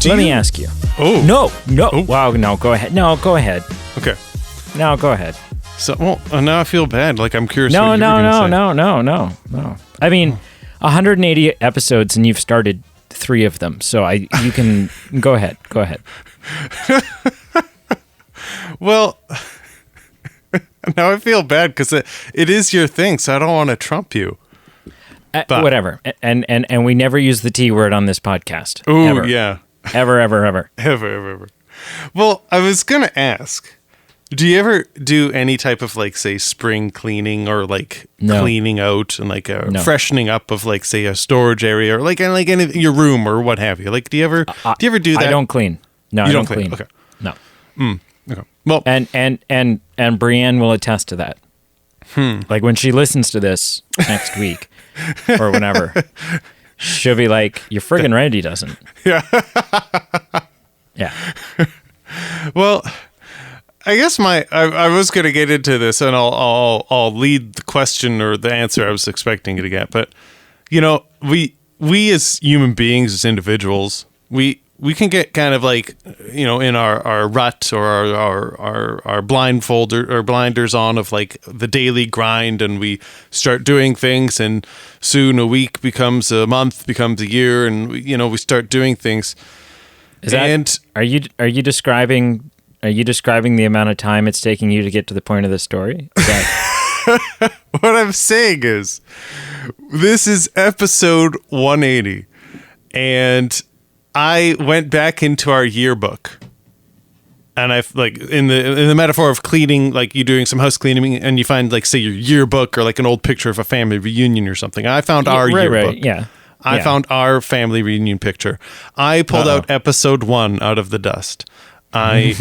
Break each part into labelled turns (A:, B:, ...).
A: Let me ask you.
B: Oh.
A: No.
B: Oh.
A: Wow, no, go ahead. No, go ahead.
B: Okay.
A: No, go ahead.
B: So, well, now I feel bad. Like, I'm curious.
A: No.
B: what you were gonna say.
A: No. I mean, 180 episodes, and you've started 3 of them. So you can go ahead. Go ahead.
B: Well, now I feel bad because it is your thing, so I don't want to trump you. But-
A: Whatever. And we never use the T word on this podcast.
B: Ooh,
A: Ever.
B: yeah.
A: Ever.
B: Ever. Well, I was going to ask, do you ever do any type of, like, say, spring cleaning or, like,
A: No.
B: cleaning out and, like,
A: No.
B: freshening up of, like, say, a storage area or, like any, your room or what have you? Like, do you ever do that?
A: I don't clean. No,
B: You
A: I
B: don't
A: don't
B: clean.
A: clean.
B: Okay.
A: No.
B: Okay. Well,
A: And Brienne will attest to that. Like when she listens to this next week or whenever, she'll be like, "You're friggin' right, he doesn't."
B: Yeah.
A: Yeah.
B: Well, I guess I was going to get into this, and I'll lead the question or the answer I was expecting you to get. But you know, we as human beings, as individuals, we can get kind of like, you know, in our rut or our blindfold or blinders on of like the daily grind, and we start doing things, and soon a week becomes a month, becomes a year, and we start doing things.
A: Are you describing the amount of time it's taking you to get to the point of the story? Is that-
B: What I'm saying is, this is episode 180, and I went back into our yearbook, and I've like in the metaphor of cleaning, like you doing some house cleaning, and you find like say your yearbook or like an old picture of a family reunion or something. I found our yearbook.
A: Right, yeah.
B: I found our family reunion picture. I pulled out episode 1 out of the dust. I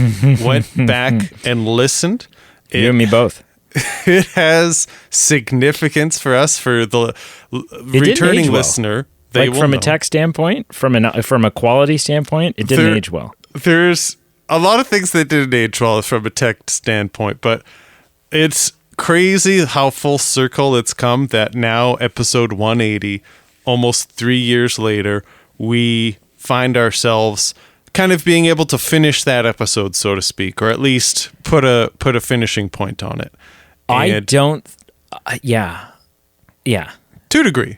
B: went back and listened.
A: You and me both.
B: It has significance for us, for the returning
A: age well.
B: listener. They
A: Like
B: will
A: from a
B: know.
A: tech standpoint, from a quality standpoint, it didn't age well.
B: There's a lot of things that didn't age well from a tech standpoint, but it's crazy how full circle it's come that now episode 180, almost 3 years later, we find ourselves kind of being able to finish that episode, so to speak, or at least put a finishing point on it. And
A: Yeah.
B: to a degree.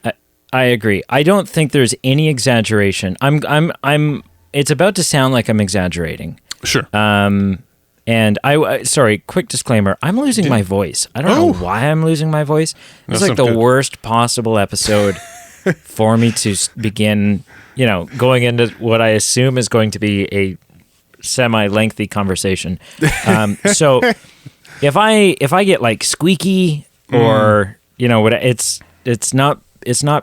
A: I agree. I don't think there's any exaggeration. It's about to sound like I'm exaggerating.
B: Sure.
A: And sorry, quick disclaimer. I'm losing my voice. I don't know why I'm losing my voice. It's like the
B: good.
A: worst possible episode for me to begin, going into what I assume is going to be a semi-lengthy conversation. So if I get like squeaky or, what it's not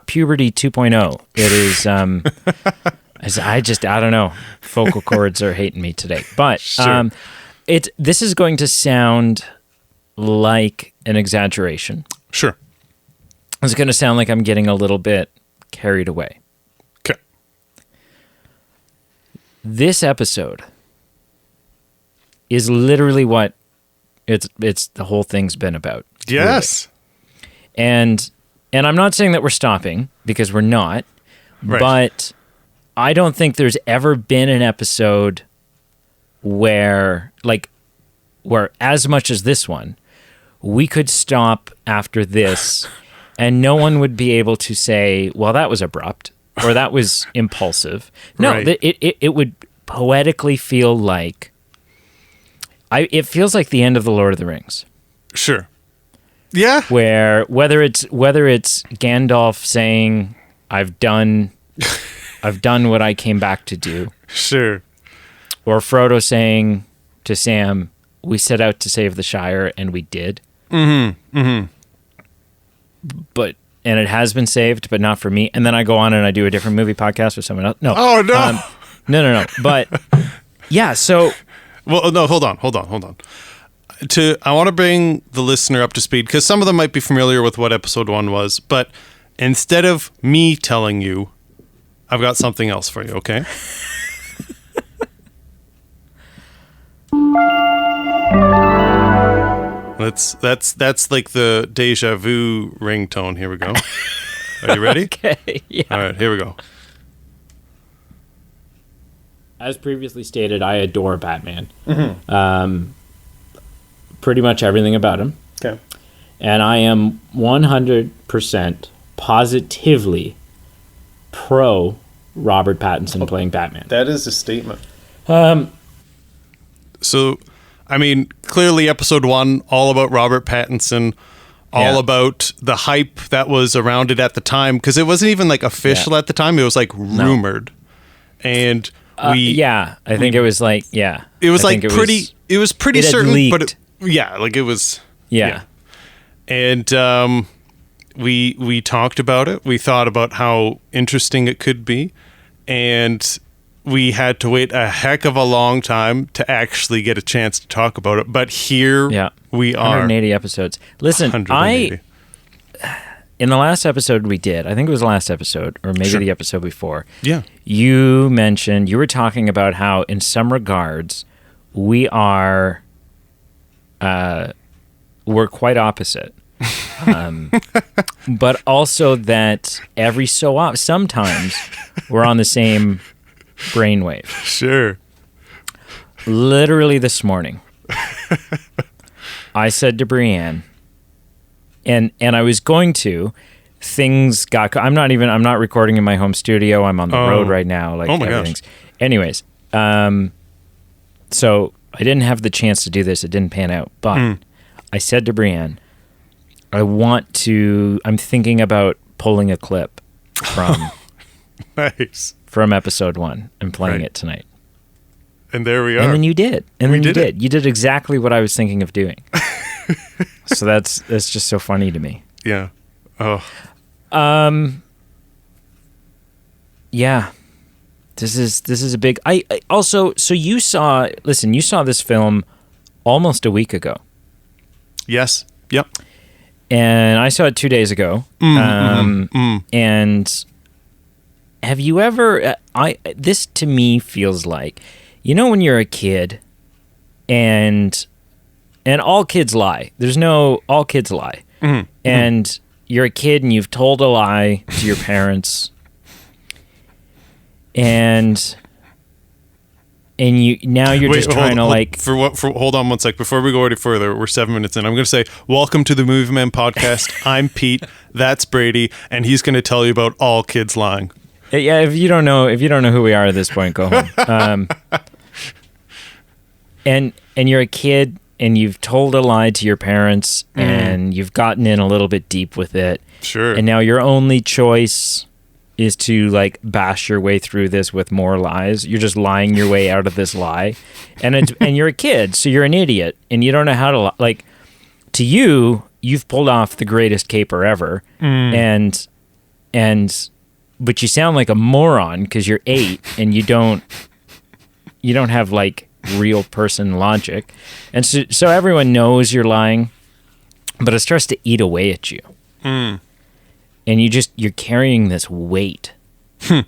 A: puberty 2.0. It is, I don't know. Vocal cords are hating me today. But
B: Sure.
A: this is going to sound like an exaggeration.
B: Sure.
A: It's going to sound like I'm getting a little bit carried away.
B: Okay.
A: This episode is literally what it's the whole thing's been about.
B: Yes.
A: Really. And I'm not saying that we're stopping, because we're not,
B: Right.
A: but I don't think there's ever been an episode where as much as this one, we could stop after this and no one would be able to say, well, that was abrupt or that was impulsive. No,
B: Right.
A: it would poetically feel like, it feels like the end of The Lord of the Rings.
B: Sure. Yeah.
A: Where whether it's Gandalf saying, I've done what I came back to do,
B: Sure.
A: or Frodo saying to Sam, we set out to save the Shire and we did. And it has been saved, but not for me. And then I go on and I do a different movie podcast with someone else. No.
B: Oh, no.
A: No. But yeah, so
B: Well, no, hold on. I want to bring the listener up to speed, because some of them might be familiar with what episode 1 was, but instead of me telling you, I've got something else for you, okay? That's like the deja vu ringtone. Here we go. Are you ready?
A: okay, yeah.
B: All right, here we go.
A: as previously stated, I adore Batman. Pretty much everything about him.
B: Okay.
A: And I am 100% positively pro Robert Pattinson playing Batman.
B: That is a statement. So, I mean, clearly episode 1, all about Robert Pattinson, all
A: Yeah.
B: about the hype that was around it at the time, because it wasn't even like official at the time. It was like rumored. And
A: I think it was like,
B: it was
A: I
B: like
A: think
B: pretty, it was pretty
A: it had
B: certain, but
A: leaked.
B: like it was,
A: Yeah.
B: And we talked about it. We thought about how interesting it could be, and we had to wait a heck of a long time to actually get a chance to talk about it. But here we are.
A: 180 episodes. Listen,
B: 180.
A: in the last episode we did, I think it was the last episode, or maybe the episode before,
B: Yeah.
A: you were talking about how in some regards we are, we're quite opposite. But also that sometimes we're on the same brainwave.
B: Sure.
A: Literally this morning, I said to Brienne, and I was going to, things got, I'm not recording in my home studio. I'm on the road right now. Like,
B: oh my
A: everything's.
B: gosh.
A: Anyways, so I didn't have the chance to do this. It didn't pan out. But I said to Brienne, I'm thinking about pulling a clip from
B: Nice.
A: from episode 1 and playing it tonight.
B: And there we are.
A: And then you did. And
B: We
A: then you
B: did it.
A: did. You did exactly what I was thinking of doing. So that's just so funny to me.
B: Yeah. Oh.
A: Yeah. This is a big I also, so you saw this film almost a week ago.
B: Yes. Yep.
A: And I saw it 2 days ago. And have you ever this to me feels like, when you're a kid and all kids lie. All kids lie. And you're a kid and you've told a lie to your parents. And you're just trying to
B: hold on one sec. Before we go any further, we're 7 minutes in. I'm going to say, welcome to the Movie Man Podcast. I'm Pete. That's Brady. And he's going to tell you about all kids lying.
A: Yeah, if you don't know who we are at this point, go home. And you're a kid and you've told a lie to your parents and you've gotten in a little bit deep with it.
B: Sure.
A: And now your only choice is to like bash your way through this with more lies. You're just lying your way out of this lie. And you're a kid, so you're an idiot and you don't know how to like, to you've pulled off the greatest caper ever. But you sound like a moron because you're 8 and you don't have like real person logic. And so everyone knows you're lying, but it starts to eat away at you. And you're carrying this weight. And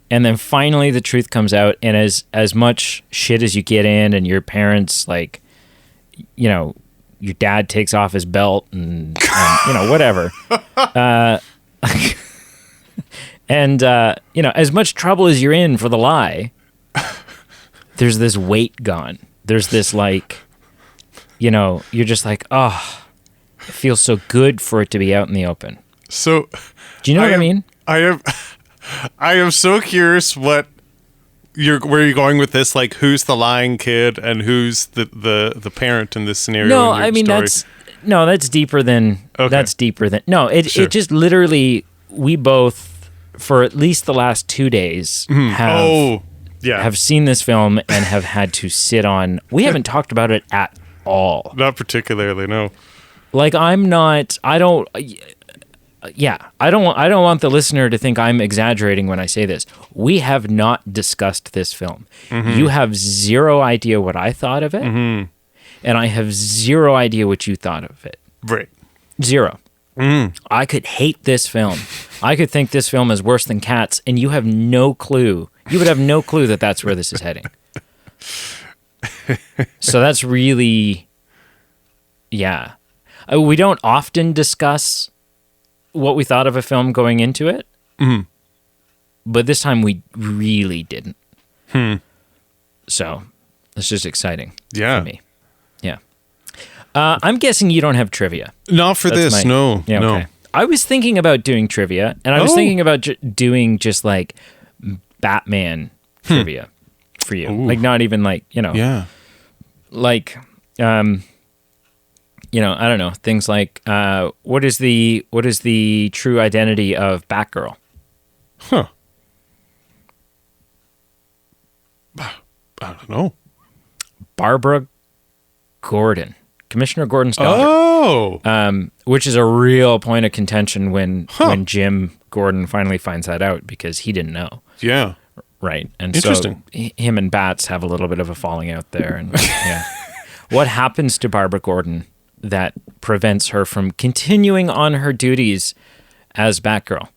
A: then finally the truth comes out, and as much shit as you get in, and your parents, like, your dad takes off his belt and whatever. And as much trouble as you're in for the lie, there's this weight gone. There's this like, you're just like, oh, it feels so good for it to be out in the open.
B: So,
A: do you know what I mean?
B: I am so curious where you're going with this. Like, who's the lying kid and who's the parent in this scenario?
A: No,
B: in your
A: I mean
B: story?
A: that's deeper than it just literally, we both, for at least the last 2 days, have seen this film and have had to sit on. We haven't talked about it at all.
B: Not particularly, no.
A: Like, I don't want the listener to think I'm exaggerating when I say this. We have not discussed this film. You have zero idea what I thought of it, and I have zero idea what you thought of it.
B: Right.
A: Zero. I could hate this film. I could think this film is worse than Cats, and you have no clue. You would have no clue that that's where this is heading. So that's really, yeah. We don't often discuss what we thought of a film going into it, but this time we really didn't. So it's just exciting
B: Yeah.
A: for me. Yeah. I'm guessing you don't have trivia.
B: Not for this. No.
A: Yeah,
B: no.
A: okay. I was thinking about doing trivia, and I was thinking about doing just like Batman trivia for you.
B: Ooh.
A: Like not even like,
B: Yeah.
A: like I don't know, things like what is the true identity of Batgirl?
B: Huh. I don't know.
A: Barbara Gordon. Commissioner Gordon's daughter.
B: Oh.
A: Which is a real point of contention when Jim Gordon finally finds that out, because he didn't know.
B: Yeah.
A: Right. And
B: Interesting.
A: so him and Bats have a little bit of a falling out there. And yeah. What happens to Barbara Gordon that prevents her from continuing on her duties as Batgirl?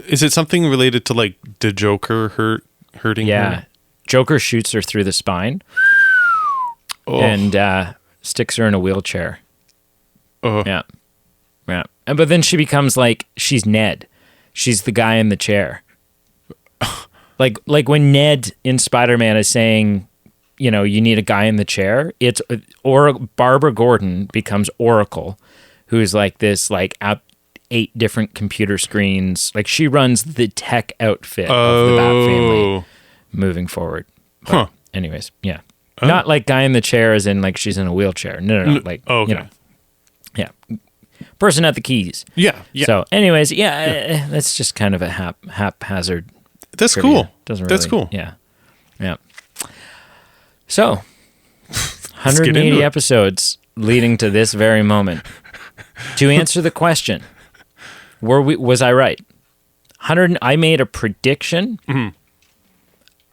B: Is it something related to like the Joker hurting
A: Yeah.
B: her?
A: Joker shoots her through the spine and sticks her in a wheelchair.
B: Oh.
A: Yeah. Yeah. But then she becomes like, she's Ned. She's the guy in the chair. like when Ned in Spider-Man is saying, you need a guy in the chair, it's Barbara Gordon becomes Oracle, who's like this, like 8 different computer screens. Like she runs the tech outfit of the Bat family moving forward. But anyways, yeah. Not like guy in the chair as in like she's in a wheelchair. No. Like,
B: okay.
A: Yeah. Person at the keys.
B: Yeah. Yeah.
A: So, anyways, that's just kind of a haphazard.
B: That's
A: trivia.
B: cool.
A: Doesn't really,
B: That's cool.
A: Yeah. Yeah. So,
B: Let's get
A: 180
B: into it.
A: episodes leading to this very moment. To answer the question, was I right? I made a prediction,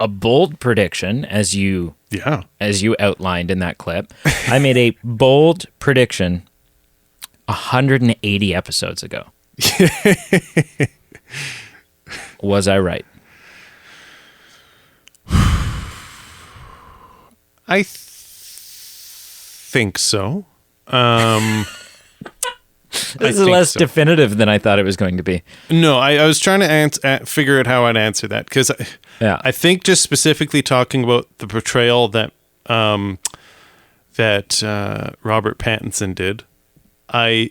A: a bold prediction, as you outlined in that clip. I made a bold prediction 180 episodes ago. Was I right?
B: I think so.
A: This is less definitive than I thought it was going to be.
B: No, I was trying to figure out how I'd answer that, because I think just specifically talking about the portrayal that Robert Pattinson did, I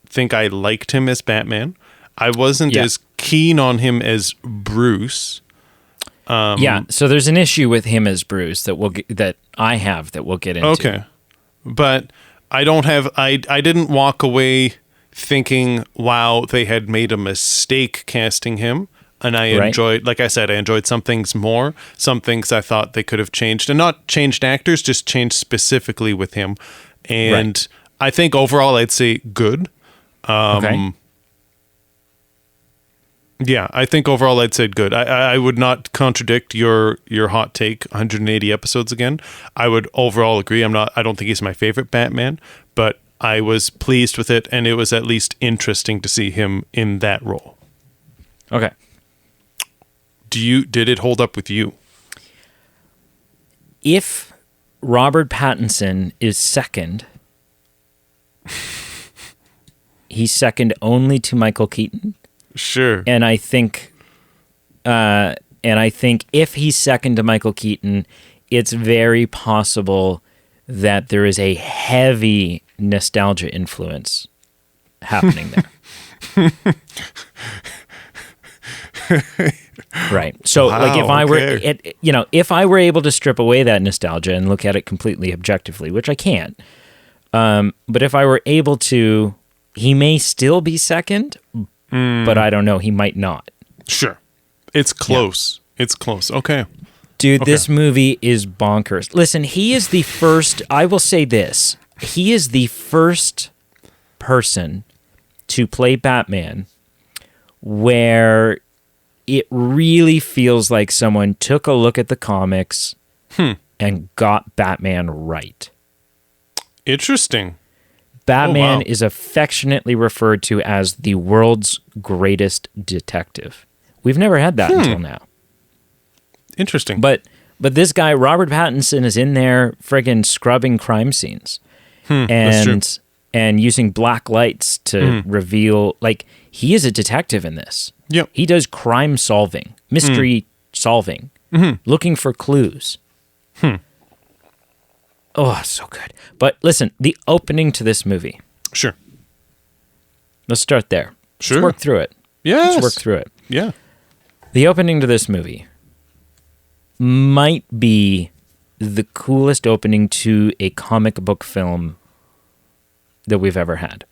B: think I liked him as Batman. I wasn't as keen on him as Bruce.
A: So there's an issue with him as Bruce that we'll get into.
B: Okay, but I didn't walk away thinking, wow, they had made a mistake casting him. And I enjoyed, like I said, I enjoyed some things more. Some things I thought they could have changed, and not changed actors, just changed specifically with him. And I think overall, I'd say good.
A: Okay.
B: Yeah, I think overall I'd say good. I would not contradict your hot take. 180 episodes again. I would overall agree. I don't think he's my favorite Batman, but I was pleased with it, and it was at least interesting to see him in that role.
A: Okay.
B: Did it hold up with you?
A: If Robert Pattinson is second, he's second only to Michael Keaton.
B: Sure.
A: And I think if he's second to Michael Keaton, it's very possible that there is a heavy nostalgia influence happening there. Right. So like if I were if I were able to strip away that nostalgia and look at it completely objectively, which I can't. But if I were able to, he may still be second, but I don't know, he might not.
B: Sure. It's close. Yeah. It's close. Okay.
A: Dude, this movie is bonkers. Listen, he is the first, I will say this, he is the first person to play Batman where it really feels like someone took a look at the comics and got Batman right.
B: Interesting.
A: Batman is affectionately referred to as the world's greatest detective. We've never had that until now.
B: Interesting.
A: But this guy, Robert Pattinson, is in there friggin' scrubbing crime scenes and using black lights to reveal, like, he is a detective in this.
B: Yep.
A: He does crime solving, mystery solving, looking for clues. Oh, so good. But listen, the opening to this movie.
B: Sure.
A: Let's start there.
B: Sure.
A: Let's work through it.
B: Yes.
A: Let's work through it.
B: Yeah.
A: The opening to this movie might be the coolest opening to a comic book film that we've ever had.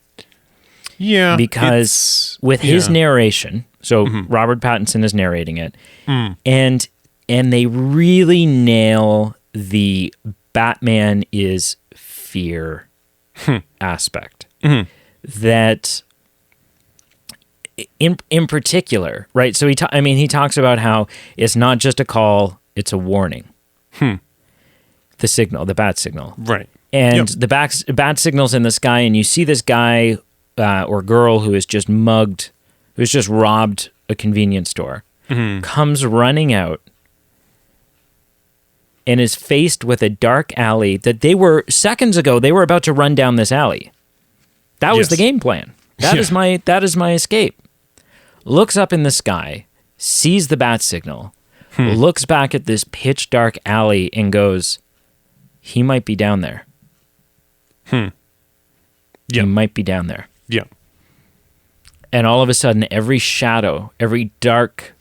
B: Yeah.
A: Because with his narration, so Robert Pattinson is narrating it, and they really nail the Batman is fear aspect. That in particular, right? So he talks about how it's not just a call, it's a warning. The signal, the bat signal.
B: Right.
A: And the bat signal's in the sky, and you see this guy or girl who is just mugged, who's just robbed a convenience store, comes running out and is faced with a dark alley that seconds ago, they were about to run down this alley. That was the game plan. That is my escape. Looks up in the sky, sees the bat signal, looks back at this pitch dark alley and goes, he might be down there. He might be down there.
B: Yeah.
A: And all of a sudden, every shadow, every dark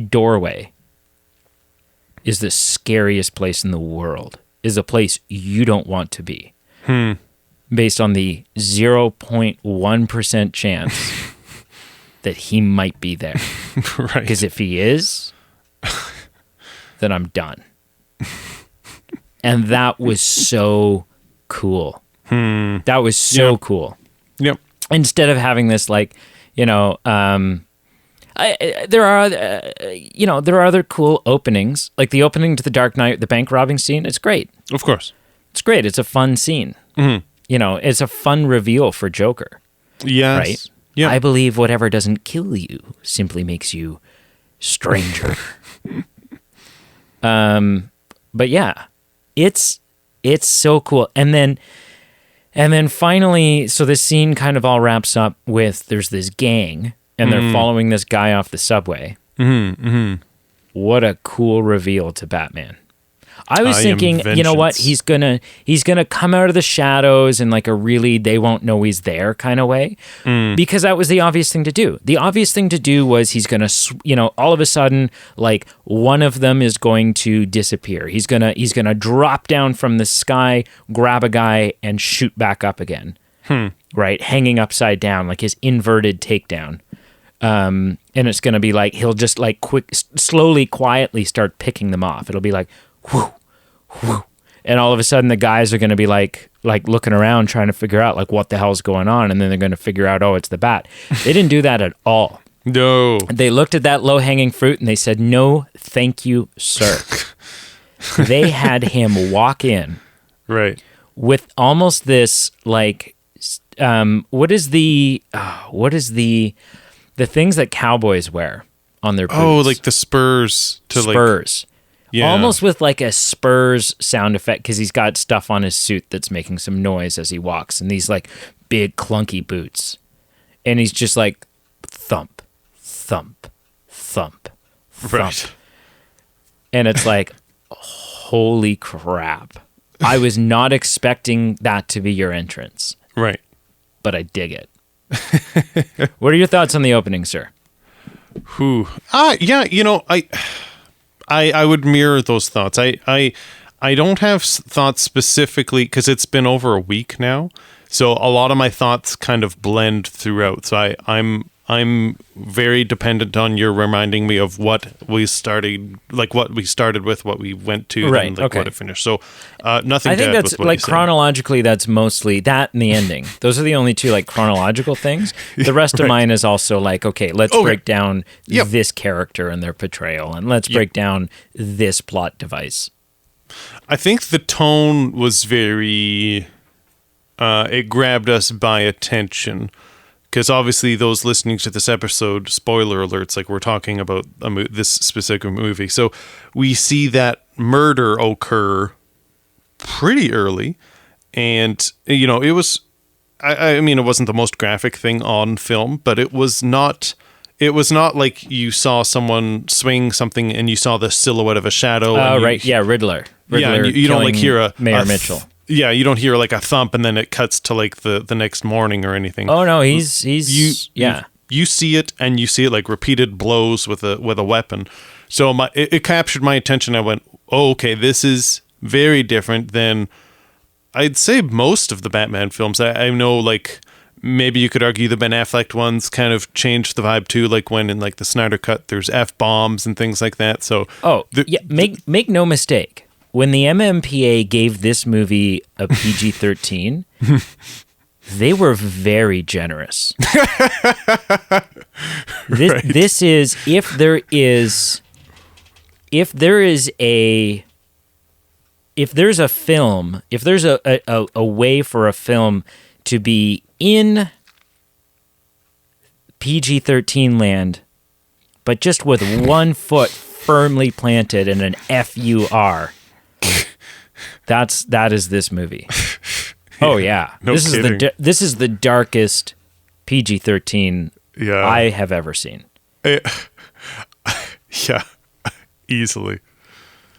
A: doorway is the scariest place in the world, is a place you don't want to be. Based on the 0.1% chance that he might be there.
B: Right.
A: Because if he is, then I'm done. And that was so cool. That was so cool.
B: Yep.
A: Instead of having this, like, there are other cool openings, like the opening to The Dark Knight, the bank robbing scene. It's great.
B: Of course.
A: It's great. It's a fun scene. It's a fun reveal for Joker.
B: Yes.
A: Right?
B: Yeah.
A: I believe whatever doesn't kill you simply makes you stranger. But yeah, it's so cool. And then finally, so this scene kind of all wraps up with there's this gang and they're following this guy off the subway. What a cool reveal to Batman. I was thinking, you know what? He's gonna come out of the shadows in like a really they won't know he's there kind of way, because that was the obvious thing to do. The obvious thing to do was he's gonna, all of a sudden, like one of them is going to disappear. He's gonna drop down from the sky, grab a guy, and shoot back up again. Right, hanging upside down, like his inverted takedown. And it's gonna be like he'll just like slowly, quietly start picking them off. It'll be like, whoo, whoo. And all of a sudden the guys are going to be like looking around trying to figure out like what the hell's going on. And then they're going to figure out, oh, it's the bat. They didn't do that at all.
B: No.
A: They looked at that low-hanging fruit and they said, no, thank you, sir. They had him walk in.
B: Right.
A: With almost this like, what is the things that cowboys wear on their boots?
B: Oh, like the spurs to
A: spurs.
B: Yeah.
A: Almost with like a Spurs sound effect because he's got stuff on his suit that's making some noise as he walks, and these like big clunky boots. And he's just like thump, thump, thump, thump.
B: Right.
A: And it's like, holy crap. I was not expecting that to be your entrance.
B: Right.
A: But I dig it. What are your thoughts on the opening, sir?
B: Yeah, I would mirror those thoughts. I don't have thoughts specifically because it's been over a week now, so a lot of my thoughts kind of blend throughout. So I'm very dependent on your reminding me of what we started with, what we went to,
A: right?
B: And like what it finished. So nothing.
A: I think that's like chronologically. That's mostly that and the ending. Those are the only two like chronological things. The rest of mine is also like, okay, let's break down this character and their portrayal, and let's break down this plot device.
B: I think the tone was very. It grabbed us by attention. Because obviously those listening to this episode, spoiler alerts, like we're talking about this specific movie. So we see that murder occur pretty early. And, it was, I mean, it wasn't the most graphic thing on film, but it was not it was not like you saw someone swing something and you saw the silhouette of a shadow.
A: Oh,
B: and
A: right. Yeah, Riddler.
B: Yeah, and you don't like hear a
A: Mayor Mitchell.
B: Yeah, you don't hear like a thump and then it cuts to like the next morning or anything.
A: Oh no, he's
B: You see it, and you see it like repeated blows with a weapon. So it captured my attention. I went, oh, okay, this is very different than I'd say most of the Batman films. I know, like, maybe you could argue the Ben Affleck ones kind of changed the vibe too, like when in like the Snyder Cut there's F-bombs and things like that. So
A: make no mistake. When the MMPA gave this movie a PG-13, they were very generous. This is if there's a way for a film to be in PG-13 land, but just with one foot firmly planted in an FUR, that is this movie. Oh yeah,
B: no kidding.
A: This is the darkest PG-13 I have ever seen.
B: Yeah, easily.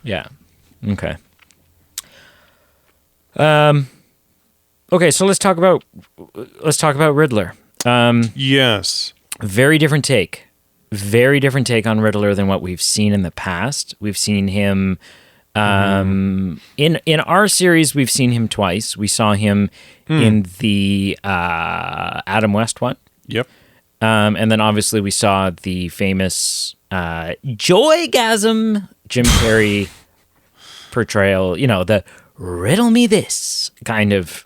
A: Yeah. Okay. Okay, so let's talk about Riddler.
B: Yes.
A: Very different take. Very different take on Riddler than what we've seen in the past. We've seen him in our series. We've seen him twice. We saw him in the Adam West one.
B: Yep.
A: And then obviously we saw the famous Joygasm Jim Carrey portrayal. You know, the riddle me this kind of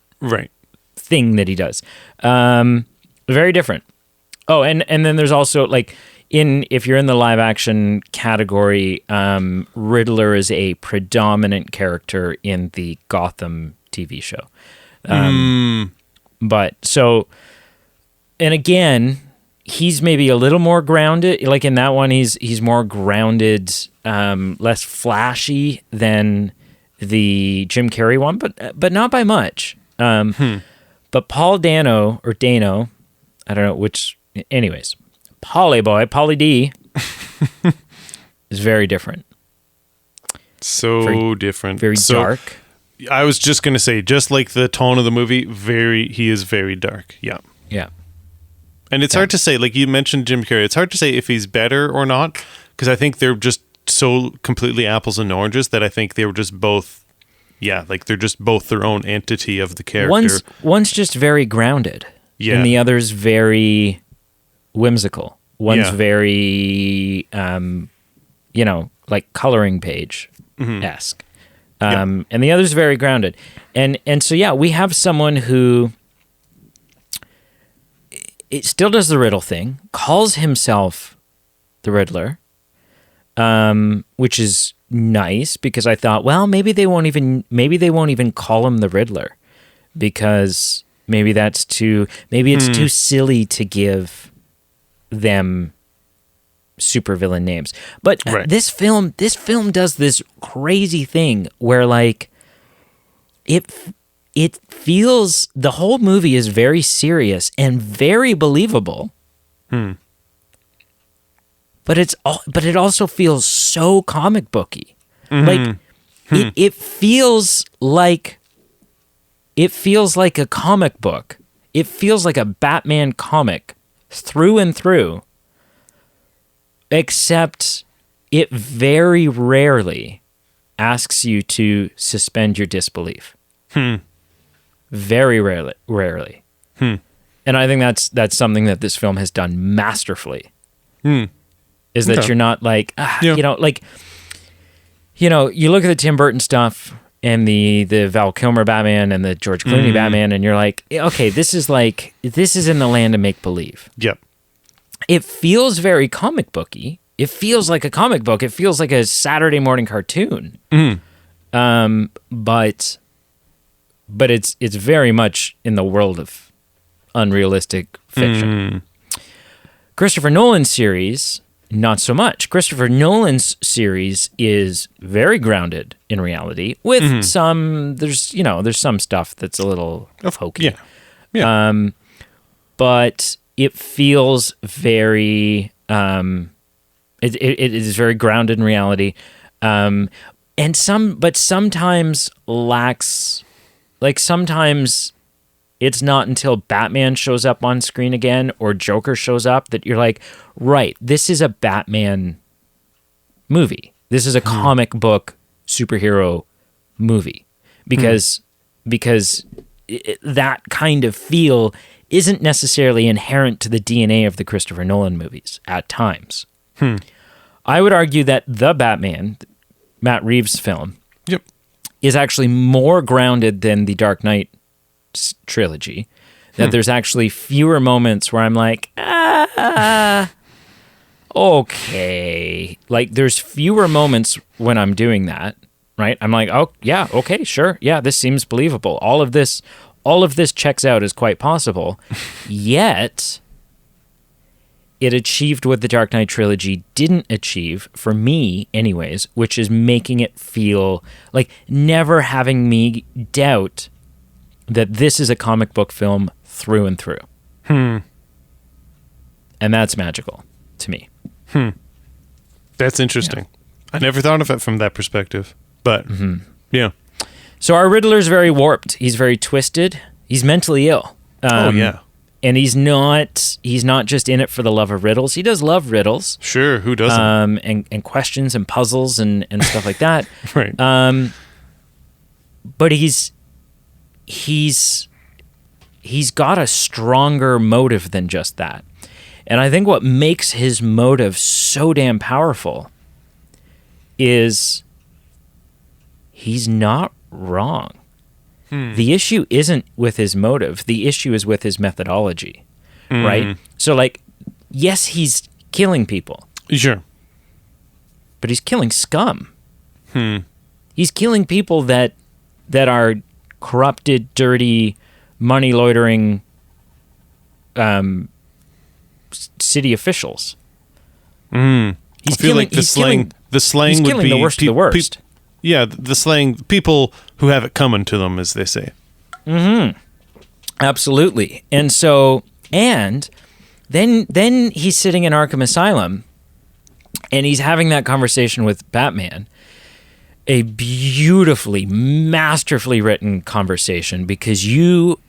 A: thing that he does. Very different. Oh, and then there's also like if you're in the live action category, Riddler is a predominant character in the Gotham TV show. But so, and again, he's maybe a little more grounded. Like in that one, he's more grounded, less flashy than the Jim Carrey one, but not by much. But Paul Dano, I don't know which. Anyways, Pauly D is very different.
B: So different.
A: Very dark.
B: I was just going to say, just like the tone of the movie, he is very dark. Yeah.
A: Yeah.
B: And it's hard to say, like you mentioned Jim Carrey, it's hard to say if he's better or not, because I think they're just so completely apples and oranges that I think they were just both, like they're just both their own entity of the character.
A: One's just very grounded. Yeah. And the other's very whimsical. One's very, like coloring page-esque. And the other's very grounded. And so, we have someone who it still does the riddle thing, calls himself the Riddler, which is nice because I thought, well, maybe they won't even call him the Riddler because maybe it's too silly to give them supervillain names. But this film does this crazy thing where like it feels, the whole movie is very serious and very believable. But it also feels so comic booky. Like it feels like a comic book. It feels like a Batman comic through and through. Except it very rarely asks you to suspend your disbelief. Very rarely. And I think that's something that this film has done masterfully. Is that you're not like, you look at the Tim Burton stuff and the Val Kilmer Batman and the George Clooney Batman, and you're like, okay, this is in the land of make-believe.
B: Yep.
A: It feels very comic booky. It feels like a comic book. It feels like a Saturday morning cartoon. But it's very much in the world of unrealistic fiction. Christopher Nolan's series, not so much. Christopher Nolan's series is very grounded in reality with there's some stuff that's a little hokey.
B: Yeah.
A: But it feels very It is very grounded in reality, but sometimes lacks. Like sometimes it's not until Batman shows up on screen again or Joker shows up that you're like, right, this is a Batman movie. This is a comic book superhero movie because that kind of feel isn't necessarily inherent to the DNA of the Christopher Nolan movies at times. I would argue that The Batman, Matt Reeves' film,
B: Yep.
A: is actually more grounded than the Dark Knight trilogy. That there's actually fewer moments where I'm like, okay. Like there's fewer moments when I'm doing that, right? I'm like, oh yeah, okay, sure. Yeah, this seems believable. All of this checks out as quite possible. Yet it achieved what the Dark Knight trilogy didn't achieve, for me anyways, which is making it feel like never having me doubt that this is a comic book film through and through. And that's magical to me.
B: That's interesting. Yeah. I never thought of it from that perspective. But, yeah.
A: So our Riddler's very warped. He's very twisted. He's mentally ill.
B: Oh, yeah.
A: And he's not just in it for the love of riddles. He does love riddles.
B: Sure, who doesn't?
A: And questions and puzzles and stuff like that.
B: Right.
A: But he's got a stronger motive than just that. And I think what makes his motive so damn powerful is he's not wrong. The issue isn't with his motive. The issue is with his methodology, right? So, like, yes, he's killing people.
B: Sure.
A: But he's killing scum. He's killing people that are corrupted, dirty, money loitering city officials.
B: I feel like the slang
A: he's
B: would
A: killing
B: be
A: the worst of the worst.
B: Yeah, the slang, people who have it coming to them, as they say.
A: Absolutely. And so, and then he's sitting in Arkham Asylum and he's having that conversation with Batman. A beautifully, masterfully written conversation because you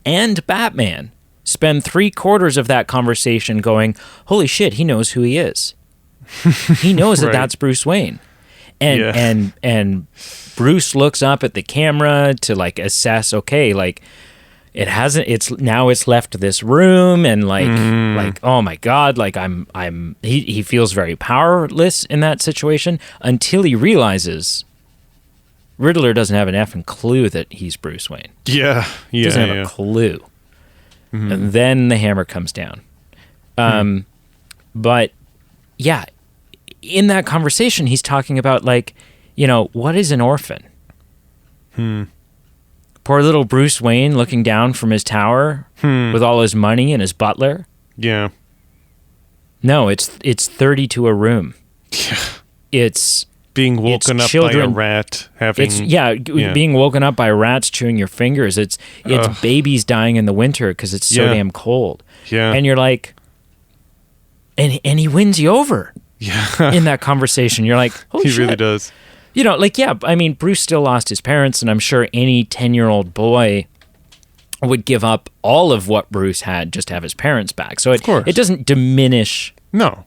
A: and Batman spend 3/4 of that conversation going, holy shit, he knows who he is. He knows that that's Bruce Wayne. And Bruce looks up at the camera to like assess, okay, like it's left this room and like oh my god, like he feels very powerless in that situation until he realizes Riddler doesn't have an effing clue that he's Bruce Wayne.
B: Yeah.
A: Doesn't have a clue. And then the hammer comes down. But yeah, in that conversation, he's talking about like, what is an orphan? Poor little Bruce Wayne looking down from his tower with all his money and his butler.
B: Yeah.
A: No, it's 30 to a room.
B: Yeah.
A: It's
B: being woken up by a rat,
A: being woken up by rats chewing your fingers. It's babies dying in the winter because it's so damn cold.
B: Yeah.
A: And you're like, and he wins you over.
B: Yeah.
A: In that conversation, you're like, holy shit.
B: He really does.
A: I mean, Bruce still lost his parents, and I'm sure any 10-year-old boy would give up all of what Bruce had just to have his parents back. So it doesn't diminish.
B: No.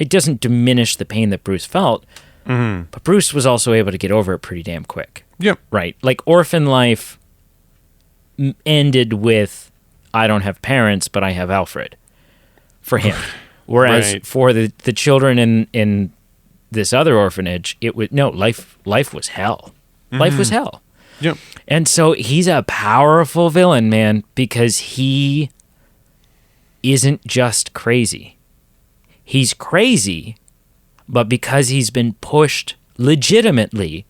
A: It doesn't diminish the pain that Bruce felt. But Bruce was also able to get over it pretty damn quick.
B: Yep.
A: Right? Like, orphan life ended with, I don't have parents, but I have Alfred. For him. Whereas for the children in this other orphanage, life was hell. Life was hell.
B: Yep.
A: And so he's a powerful villain, man, because he isn't just crazy. He's crazy, but because he's been pushed legitimately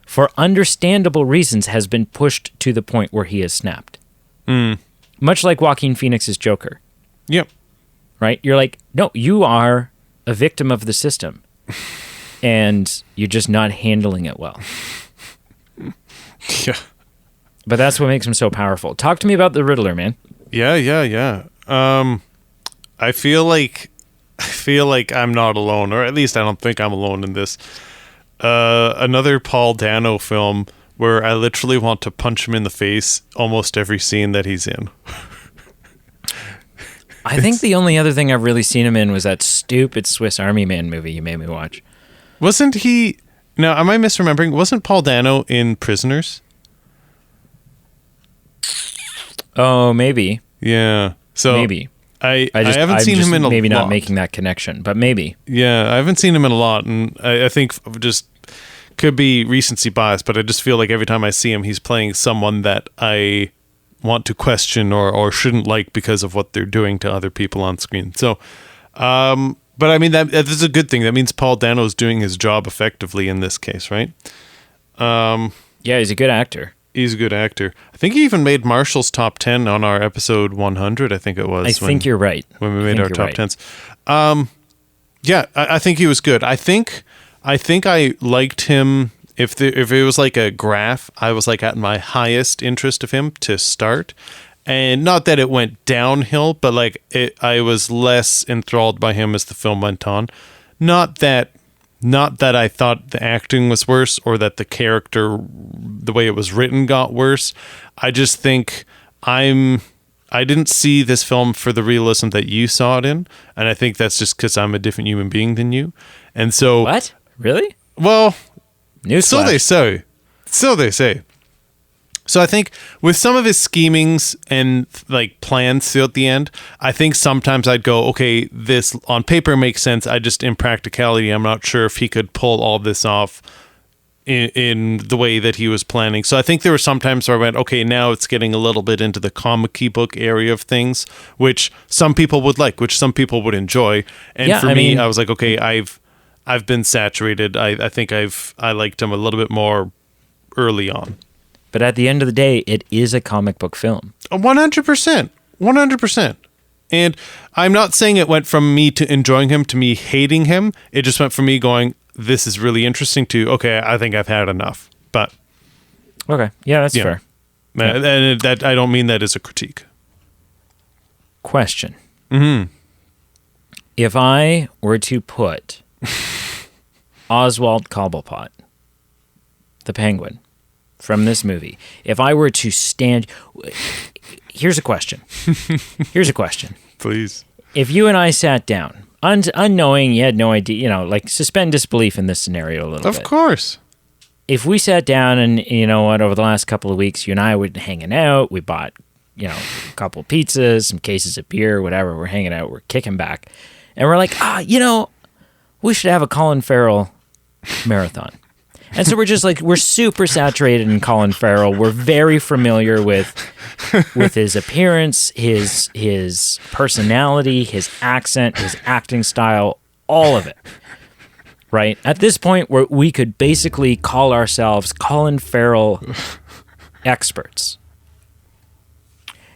A: for understandable reasons, has been pushed to the point where he has snapped. Much like Joaquin Phoenix's Joker.
B: Yep.
A: Right? You're like, no, you are a victim of the system. And you're just not handling it well.
B: Yeah.
A: But that's what makes him so powerful. Talk to me about the Riddler, man.
B: Yeah. I feel like feel like I'm not alone, or at least I don't think I'm alone in this. Another Paul Dano film where I literally want to punch him in the face almost every scene that he's in.
A: I think the only other thing I've really seen him in was that stupid Swiss Army Man movie you made me watch.
B: Wasn't he... Now, am I misremembering? Wasn't Paul Dano in Prisoners?
A: Oh, maybe.
B: Yeah. So
A: Maybe.
B: I haven't seen him in a lot.
A: Maybe not making that connection, but maybe.
B: Yeah, I haven't seen him in a lot, and I think just could be recency bias, but I just feel like every time I see him, he's playing someone that I want to question or shouldn't like because of what they're doing to other people on screen. So, but I mean, that is a good thing. That means Paul Dano's doing his job effectively in this case, right?
A: Yeah, he's a good actor.
B: He's a good actor. I think he even made Marshall's top 10 on our episode 100, I think it was.
A: I think you're right.
B: When we made our top 10s. Yeah, I think he was good. I think I liked him. If it was like a graph, I was like at my highest interest of him to start. And not that it went downhill, but like I was less enthralled by him as the film went on. Not that I thought the acting was worse or that the character, the way it was written, got worse. I just think I didn't see this film for the realism that you saw it in, and I think that's just because I'm a different human being than you. And so,
A: What? Really?
B: well,
A: Newsflash.
B: so they say. So they say. So I think with some of his schemings and like plans throughout the end, I think sometimes I'd go, okay, this on paper makes sense. I just, in practicality, I'm not sure if he could pull all this off in the way that he was planning. So I think there were some times where I went, okay, now it's getting a little bit into the comic book area of things, which some people would like, which some people would enjoy. And
A: Yeah,
B: for
A: I
B: me,
A: mean-
B: I was like, okay, I've been saturated. I think I liked him a little bit more early on.
A: But at the end of the day, it is a comic book film.
B: 100%. 100%. And I'm not saying it went from me to enjoying him to me hating him. It just went from me going, this is really interesting to, okay, I think I've had enough. But
A: Okay. Yeah, that's
B: Yeah.
A: fair.
B: and that I don't mean that as a critique.
A: Question. Mm-hmm. If I were to put Oswald Cobblepot, the penguin, from this movie, if I were to stand... Here's a question.
B: Please.
A: If you and I sat down, unknowing, you had no idea, like suspend disbelief in this scenario a little bit.
B: Of course.
A: If we sat down and, you know what, over the last couple of weeks, you and I were hanging out, we bought, a couple pizzas, some cases of beer, whatever, we're hanging out, we're kicking back, and we're like, we should have a Colin Farrell marathon. And so we're just like, we're super saturated in Colin Farrell. We're very familiar with his appearance, his personality, his accent, his acting style, all of it. Right? At this point, where we could basically call ourselves Colin Farrell experts.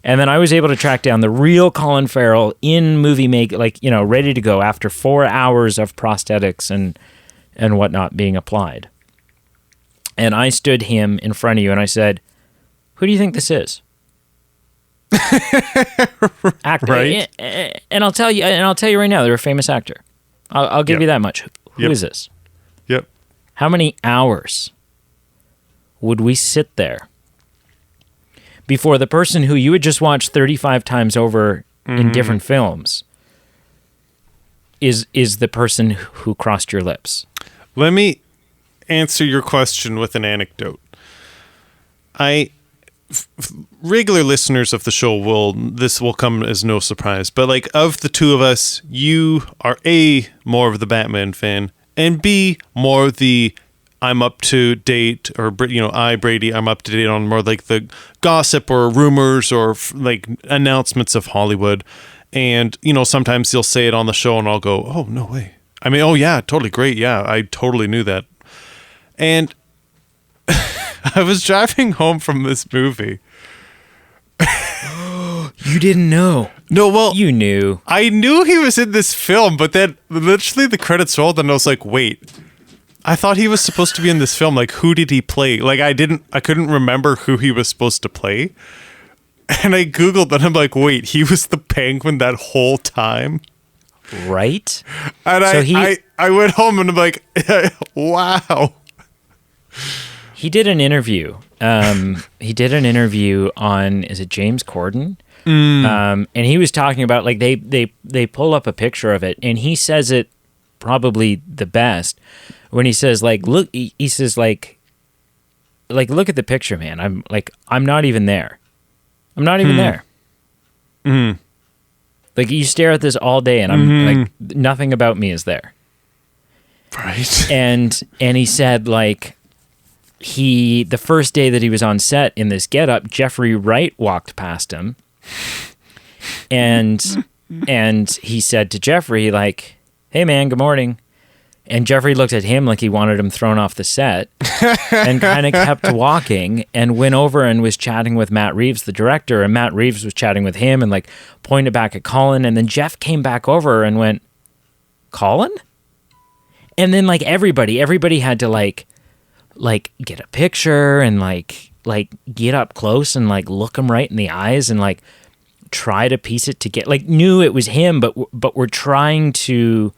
A: And then I was able to track down the real Colin Farrell in movie ready to go after 4 hours of prosthetics and whatnot being applied. And I stood him in front of you and I said, who do you think this is? Actor.
B: Right.
A: And I'll tell you right now, they're a famous actor. I'll give you that much. Who is this?
B: Yep.
A: How many hours would we sit there before the person who you had just watched 35 times over in different films is the person who crossed your lips?
B: Let me answer your question with an anecdote. Regular listeners of the show this will come as no surprise, but like of the two of us, you are A, more of the Batman fan, and B, more of the I'm up to date, or Brady, I'm up to date on more like the gossip or rumors or like announcements of Hollywood. And sometimes you'll say it on the show and I'll go, oh, no way. I mean, oh yeah, totally great. Yeah, I totally knew that. And I was driving home from this movie.
A: You didn't know.
B: No, well,
A: You knew.
B: I knew he was in this film, but then literally the credits rolled and I was like, wait, I thought he was supposed to be in this film. Like, who did he play? Like, I couldn't remember who he was supposed to play. And I Googled and I'm like, wait, he was the penguin that whole time?
A: Right?
B: And
A: So
B: I went home and I'm like, wow.
A: He did an interview. He did an interview on, is it James Corden? And he was talking about, like, they pull up a picture of it, and he says it probably the best when he says, like, look, he says, like, look at the picture, man. I'm not even there. I'm not even there. Like, you stare at this all day, and I'm like, nothing about me is there.
B: Right.
A: And he said, like, the first day that he was on set in this getup, Jeffrey Wright walked past him, and he said to Jeffrey, like, "Hey man, good morning." And Jeffrey looked at him like he wanted him thrown off the set, and kind of kept walking and went over and was chatting with Matt Reeves, the director, and Matt Reeves was chatting with him and, like, pointed back at Colin, and then Jeff came back over and went, "Colin?" And then, like, everybody had to like get a picture and like get up close and, like, look him right in the eyes and, like, try to piece it together. Like, knew it was him, but we're trying to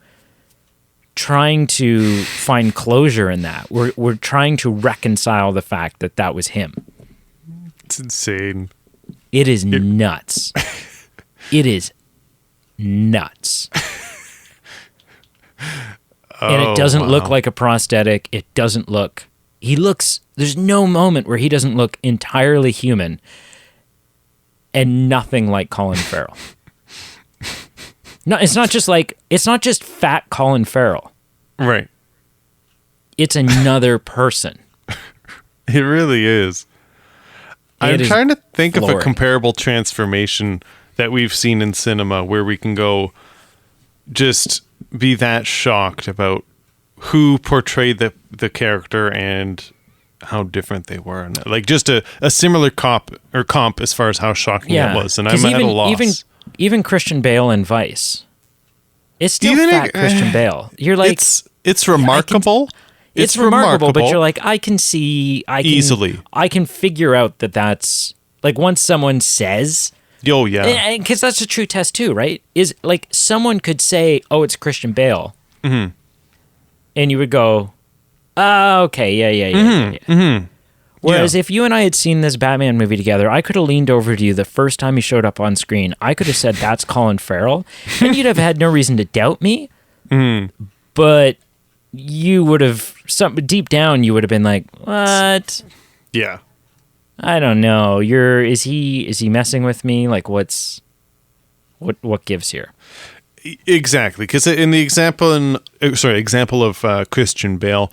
A: find closure in that. We're trying to reconcile the fact that was him.
B: It's insane.
A: It is nuts. It is nuts. And it doesn't look like a prosthetic. It doesn't look... There's no moment where he doesn't look entirely human and nothing like Colin Farrell. No, it's not just fat Colin Farrell.
B: Right.
A: It's another person.
B: It really is. I'm trying to think of a comparable transformation that we've seen in cinema where we can go just be that shocked about who portrayed the character and how different they were. And, like, just a similar comp as far as how shocking it was. And I'm at a loss.
A: Even Christian Bale in Vice. It's still fat Christian Bale. You're like...
B: It's remarkable.
A: It's remarkable, but you're like, I can
B: easily.
A: I can figure out that's... Like, once someone says...
B: Oh, yeah.
A: Because that's a true test, too, right? Is, like, someone could say, oh, it's Christian Bale. Mm-hmm. And you would go, oh, okay, yeah. Whereas if you and I had seen this Batman movie together, I could have leaned over to you the first time he showed up on screen. I could have said, that's Colin Farrell. And you'd have had no reason to doubt me. But you would have, deep down, you would have been like, what?
B: Yeah.
A: I don't know. Is he messing with me? Like, what gives here?
B: Exactly. Because in the example of Christian Bale,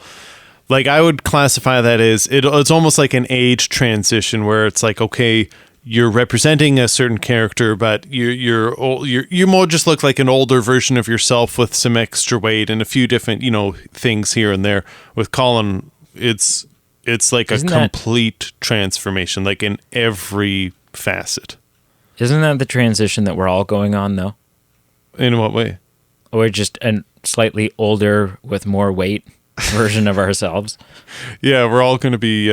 B: like, I would classify that as it's almost like an age transition where it's like, okay, you're representing a certain character, but you more just look like an older version of yourself with some extra weight and a few different, things here and there. With Colin, it's like a complete transformation, like in every facet.
A: Isn't that the transition that we're all going on, though?
B: In what way?
A: Or just a slightly older with more weight version of ourselves.
B: Yeah, we're all going to be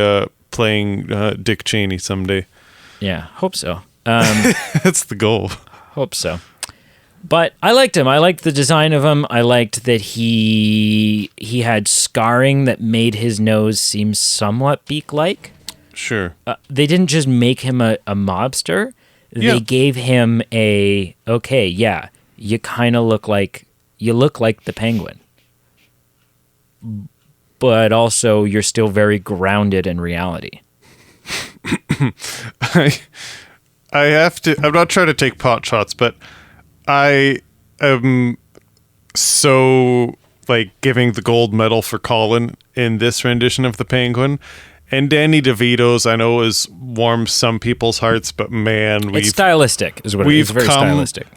B: playing Dick Cheney someday.
A: Yeah, hope so.
B: That's the goal.
A: Hope so. But I liked him. I liked the design of him. I liked that he had scarring that made his nose seem somewhat beak-like.
B: Sure.
A: They didn't just make him a mobster. They gave him you kind of look like the Penguin. But also you're still very grounded in reality.
B: I have to, I'm not trying to take pot shots, but I am so, like, giving the gold medal for Colin in this rendition of the Penguin. And Danny DeVito's, I know, has warmed some people's hearts, but man,
A: it's stylistic, is what it is. It's very stylistic.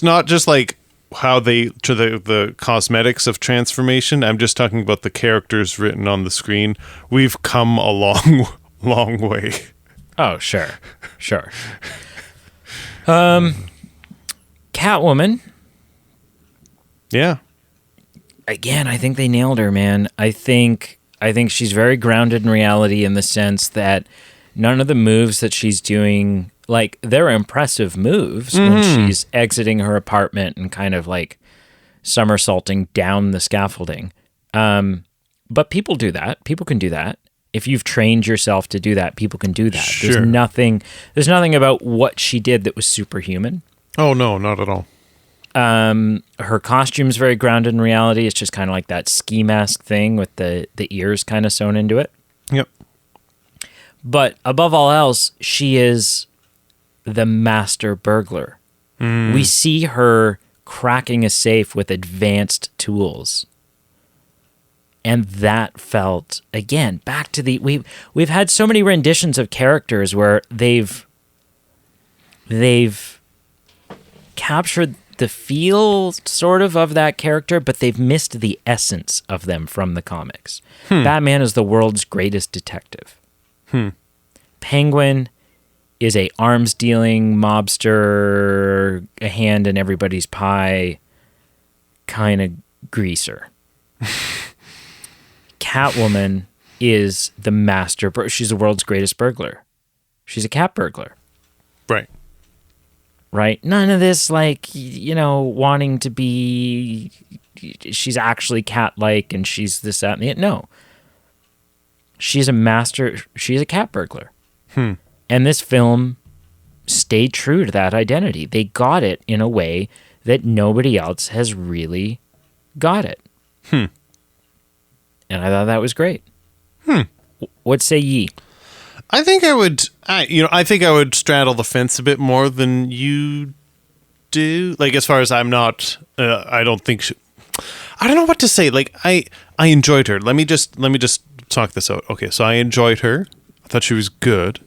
B: Not just like how they to the cosmetics of transformation. I'm just talking about the characters written on the screen. We've come a long way.
A: Oh, sure. Catwoman.
B: Yeah.
A: Again, I think they nailed her, man. I think she's very grounded in reality in the sense that none of the moves that she's doing, like, they're impressive moves when she's exiting her apartment and kind of, like, somersaulting down the scaffolding. But people do that. People can do that. If you've trained yourself to do that, people can do that.
B: Sure.
A: There's nothing about what she did that was superhuman.
B: Oh, no, not at all.
A: Her costume's very grounded in reality. It's just kind of like that ski mask thing with the ears kind of sewn into it.
B: Yep.
A: But above all else, she is the master burglar. We see her cracking a safe with advanced tools. And that felt, again, back to we've had so many renditions of characters where they've captured the feel sort of that character, but they've missed the essence of them from the comics. Batman is the world's greatest detective. Penguin is a arms dealing mobster, a hand in everybody's pie kind of greaser. Catwoman is the master. She's the world's greatest burglar. She's a cat burglar.
B: Right.
A: Right? None of this, wanting to be... She's actually cat-like and she's this, that, and the... No. She's a master... She's a cat burglar. And this film stayed true to that identity. They got it in a way that nobody else has really got it. And I thought that was great. What say ye?
B: I think I would straddle the fence a bit more than you do. Like, as far as I'm not, I don't think I don't know what to say. Like, I enjoyed her. Let me just talk this out. Okay, so I enjoyed her. I thought she was good.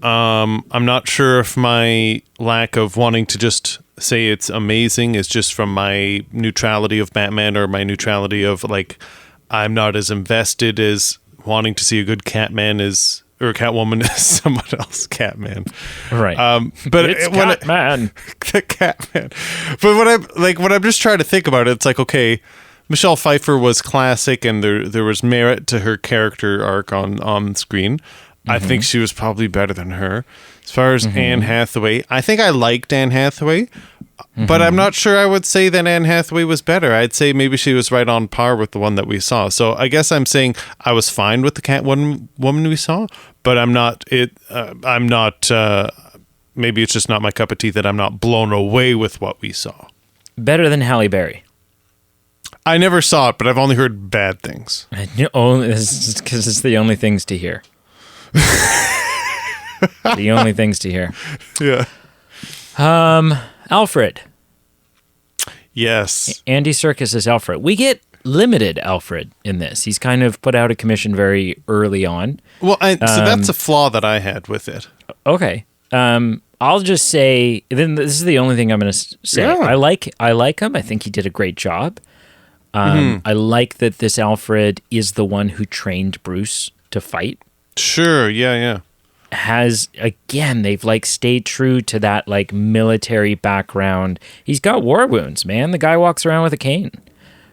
B: I'm not sure if my lack of wanting to just say it's amazing is just from my neutrality of Batman or my neutrality of, like, I'm not as invested as wanting to see a good Catman or Catwoman as someone else, Catman.
A: Right.
B: But
A: it's Catman.
B: The Catman. But when I'm just trying to think about it, it's like, okay, Michelle Pfeiffer was classic and there was merit to her character arc on screen. I think she was probably better than her. As far as Anne Hathaway, I think I liked Anne Hathaway, but I'm not sure I would say that Anne Hathaway was better. I'd say maybe she was right on par with the one that we saw. So I guess I'm saying I was fine with the Catwoman we saw, but I'm not. Maybe it's just not my cup of tea that I'm not blown away with what we saw.
A: Better than Halle Berry.
B: I never saw it, but I've only heard bad things.
A: Because it's the only things to hear. The only things to hear.
B: Yeah.
A: Alfred.
B: Yes.
A: Andy Serkis is Alfred. We get limited Alfred in this. He's kind of put out a commission very early on.
B: Well, so that's a flaw that I had with it.
A: Okay. I'll just say, then this is the only thing I'm going to say.
B: Yeah.
A: I like him. I think he did a great job. I like that this Alfred is the one who trained Bruce to fight.
B: Sure. Yeah.
A: They've stayed true to that military background. He's got war wounds, man. The guy walks around with a cane.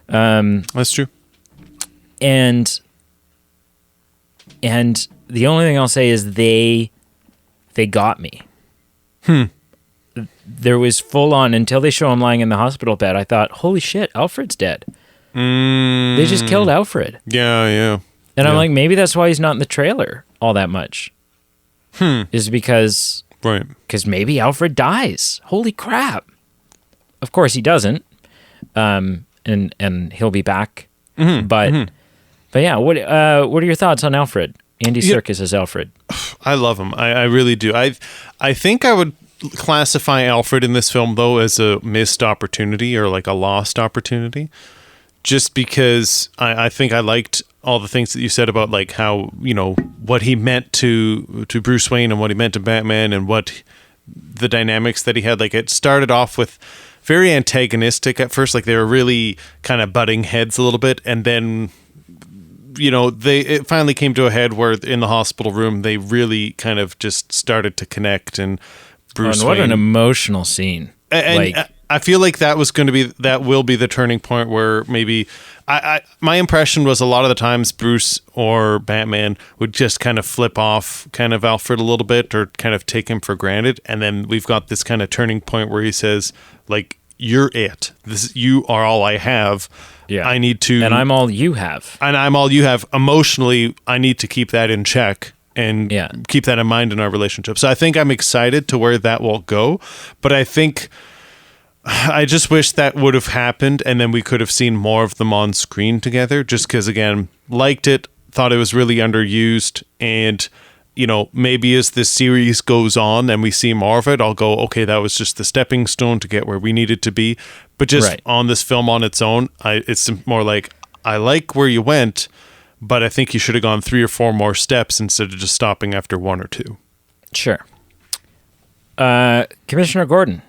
B: That's true.
A: And the only thing I'll say is they got me. There was full on, until they show him lying in the hospital bed, I thought, holy shit, Alfred's dead. They just killed Alfred.
B: Yeah.
A: And I'm like, maybe that's why he's not in the trailer all that much. Is because maybe Alfred dies. Holy crap. Of course he doesn't. And he'll be back. But yeah, what are your thoughts on Alfred? Andy Serkis as Alfred.
B: I love him. I really do. I think I would classify Alfred in this film, though, as a missed opportunity or a lost opportunity. Just because I think I liked all the things that you said about how, what he meant to Bruce Wayne and what he meant to Batman and what the dynamics that he had. It started off with very antagonistic at first, they were really kind of butting heads a little bit, and then it finally came to a head where in the hospital room they really kind of just started to connect. And Bruce
A: Wayne, what
B: an
A: emotional scene.
B: And I feel like that will be the turning point where maybe my impression was a lot of the times Bruce or Batman would just kind of flip off kind of Alfred a little bit or kind of take him for granted. And then we've got this kind of turning point where he says, you're it. You are all I have.
A: Yeah.
B: I need to,
A: And I'm all you have.
B: and I'm all you have. Emotionally, I need to keep that in check and keep that in mind in our relationship. So I think I'm excited to where that will go, but I just wish that would have happened, and then we could have seen more of them on screen together, just because, again, liked it, thought it was really underused, and, maybe as this series goes on and we see more of it, I'll go, okay, that was just the stepping stone to get where we needed to be. But just on this film on its own, it's more like, I like where you went, but I think you should have gone 3 or 4 more steps instead of just stopping after 1 or 2.
A: Sure. Commissioner Gordon.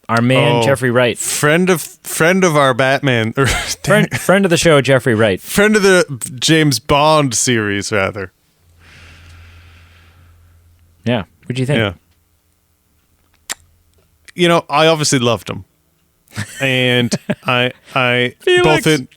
A: Our man, Jeffrey Wright.
B: Friend of our Batman.
A: friend of the show, Jeffrey Wright.
B: Friend of the James Bond series, rather.
A: Yeah. What do you think?
B: Yeah. I obviously loved him. And I
A: Felix.
B: both in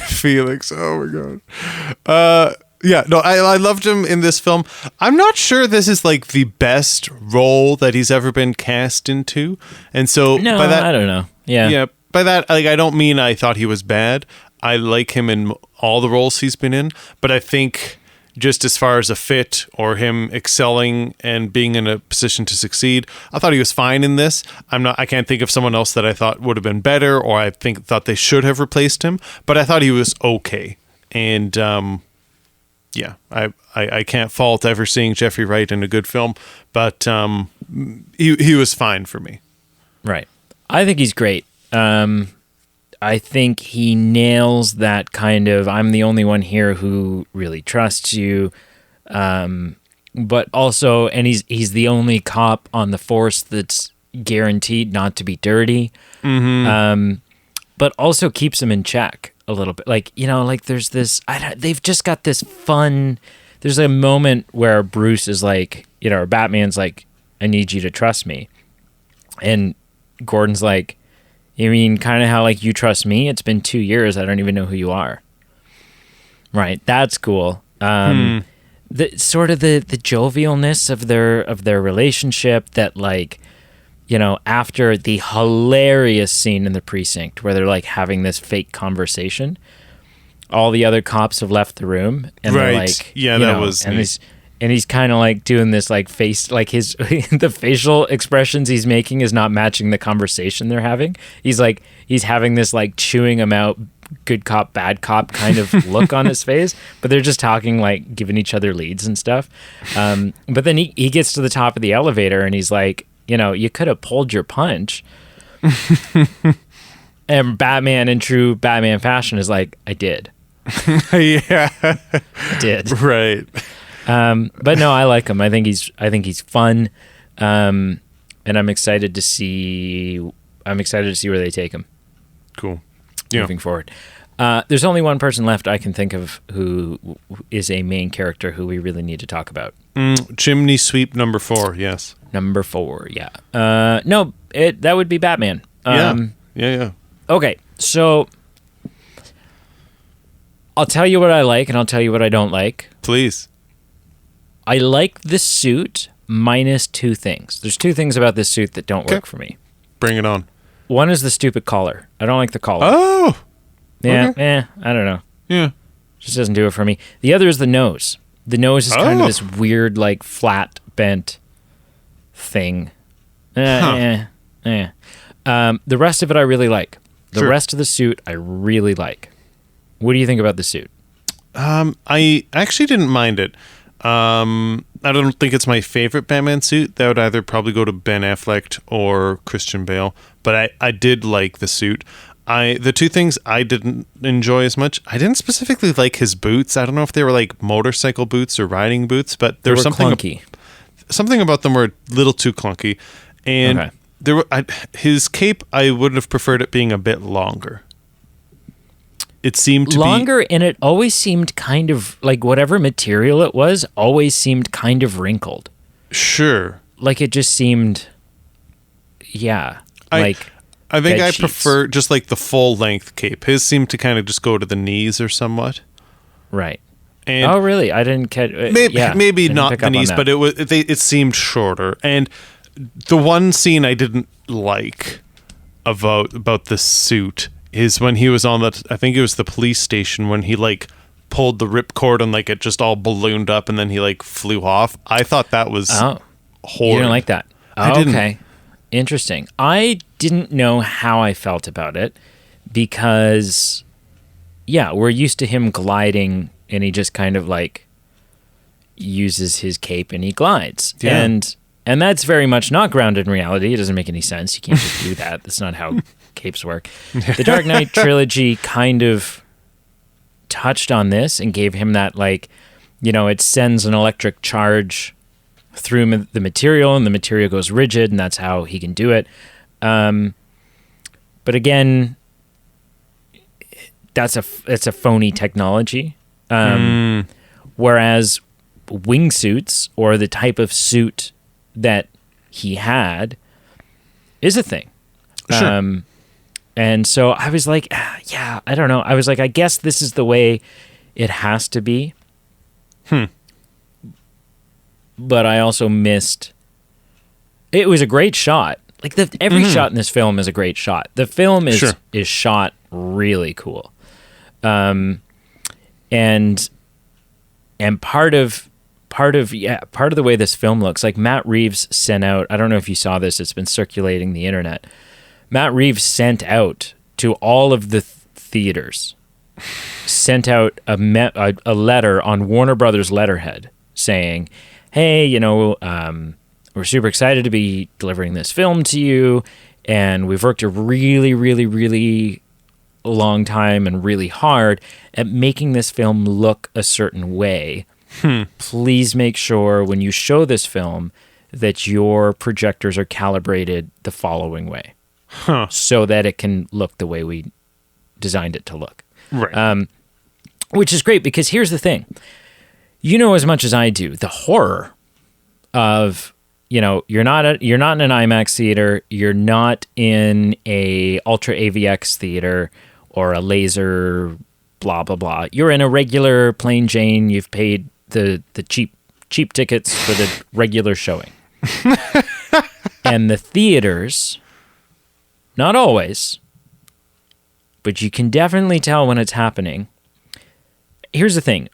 B: Felix. Oh my God. Yeah, no, I loved him in this film. I'm not sure this is like the best role that he's ever been cast into. And so
A: No,
B: by that,
A: I don't know. Yeah.
B: Yeah, by that, I don't mean I thought he was bad. I like him in all the roles he's been in, but I think just as far as a fit or him excelling and being in a position to succeed, I thought he was fine in this. I can't think of someone else that I thought would have been better, or I thought they should have replaced him, but I thought he was okay. And yeah, I can't fault ever seeing Jeffrey Wright in a good film, but he was fine for me.
A: Right. I think he's great. I think he nails that kind of, I'm the only one here who really trusts you. But also, and he's the only cop on the force that's guaranteed not to be dirty.
B: Mm-hmm.
A: But also keeps him in check a little bit. Like, there's this, they've just got this fun, there's a moment where Bruce is like, or Batman's like, I need you to trust me. And Gordon's like, you mean kind of how like you trust me? It's been 2 years. I don't even know who you are. Right. That's cool. The sort of the jovialness of their relationship that like, after the hilarious scene in the precinct where they're like having this fake conversation, all the other cops have left the room and they're like,
B: that was
A: and he's kind of like doing this like face, like his the facial expressions he's making is not matching the conversation they're having. He's having this like chewing him out, good cop, bad cop kind of look on his face, but they're just talking like giving each other leads and stuff. But then he gets to the top of the elevator and he's like, you could have pulled your punch. And Batman, in true Batman fashion, is like, I did.
B: Yeah.
A: I did.
B: Right.
A: But no, I like him. I think he's fun. And I'm excited to see where they take him.
B: Cool. Yeah.
A: Moving forward. There's only one person left I can think of who is a main character who we really need to talk about.
B: Chimney Sweep number 4, yes.
A: Number 4, yeah. No, that would be Batman.
B: Yeah.
A: Okay, so I'll tell you what I like and I'll tell you what I don't like.
B: Please.
A: I like the suit minus 2 things. There's 2 things about this suit that don't work for me.
B: Bring it on.
A: One is the stupid collar. I don't like the collar.
B: Oh!
A: Yeah,
B: okay.
A: I don't know.
B: Yeah.
A: Just doesn't do it for me. The other is the nose. The nose is kind of this weird, like, flat, bent thing. The rest of it I really like. The rest of the suit I really like. What do you think about the suit?
B: I actually didn't mind it. I don't think it's my favorite Batman suit. That would either probably go to Ben Affleck or Christian Bale. But I did like the suit. The 2 things I didn't enjoy as much, I didn't specifically like his boots. I don't know if they were like motorcycle boots or riding boots, but there was something
A: clunky.
B: Something about them were a little too clunky. And his cape, I would have preferred it being a bit longer. It seemed to
A: longer, and it always seemed kind of like whatever material it was always seemed kind of wrinkled.
B: Sure.
A: Like it just seemed,
B: I think I prefer just like the full length cape. His seemed to kind of just go to the knees or somewhat.
A: Right.
B: And
A: oh, really? I didn't catch.
B: Maybe not the knees, but it seemed shorter. And the one scene I didn't like about the suit is when he was on I think it was the police station, when he like pulled the ripcord and like it just all ballooned up and then he like flew off. I thought that was
A: horrid. You didn't like that?
B: I didn't.
A: Okay. Interesting. I didn't know how I felt about it because, yeah, we're used to him gliding and he just kind of like uses his cape and he glides.
B: Yeah.
A: And that's very much not grounded in reality. It doesn't make any sense. You can't just do that. That's not how capes work. The Dark Knight trilogy kind of touched on this and gave him that, like, you know, it sends an electric charge through the material and the material goes rigid, and that's how he can do it. But again, it's a phony technology. Whereas wingsuits, or the type of suit that he had, is a thing.
B: Sure.
A: And so I was like, yeah, I don't know. I was like, I guess this is the way it has to be. But I also missed. It was a great shot. Like every shot in this film is a great shot. The film is shot really cool. And part of the way this film looks, like Matt Reeves sent out, I don't know if you saw this, it's been circulating the internet. Matt Reeves sent out to all of the theaters, sent out a letter on Warner Brothers letterhead saying, hey, you know, we're super excited to be delivering this film to you, and we've worked a really, really, really long time and really hard at making this film look a certain way. Please make sure when you show this film that your projectors are calibrated the following way, so that it can look the way we designed it to look.
B: Right.
A: Which is great, because here's the thing. You know as much as I do the horror of, you know, you're not in an IMAX theater, you're not in a Ultra AVX theater or a laser blah blah blah. You're in a regular plain Jane. You've paid the cheap tickets for the regular showing. And the theaters, not always, but you can definitely tell when it's happening. Here's the thing.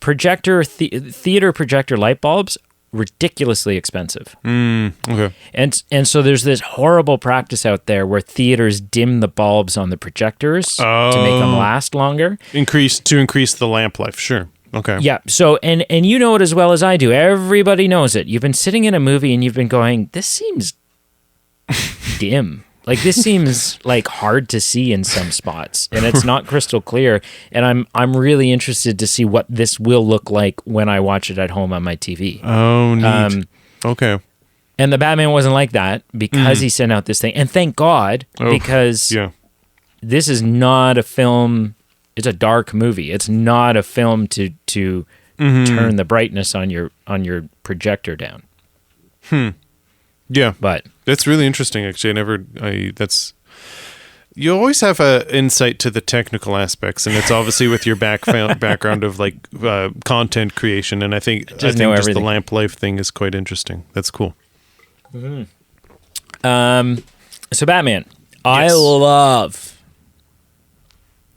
A: Theater projector light bulbs, ridiculously expensive.
B: Okay.
A: And so there's this horrible practice out there where theaters dim the bulbs on the projectors to make them last longer.
B: Increase the lamp life. Sure. Okay.
A: Yeah. So, and you know it as well as I do. Everybody knows it. You've been sitting in a movie and you've been going, this seems dim. Like, this seems like hard to see in some spots, and it's not crystal clear. And I'm really interested to see what this will look like when I watch it at home on my TV.
B: Oh, neat. Okay.
A: And the Batman wasn't like that, because he sent out this thing. And thank God, because this is not a film. It's a dark movie. It's not a film to turn the brightness on your projector down.
B: Yeah,
A: but
B: that's really interesting. Actually, you always have a insight to the technical aspects, and it's obviously with your background of like content creation. And I think just the lamp life thing is quite interesting. That's cool.
A: So Batman, yes. I love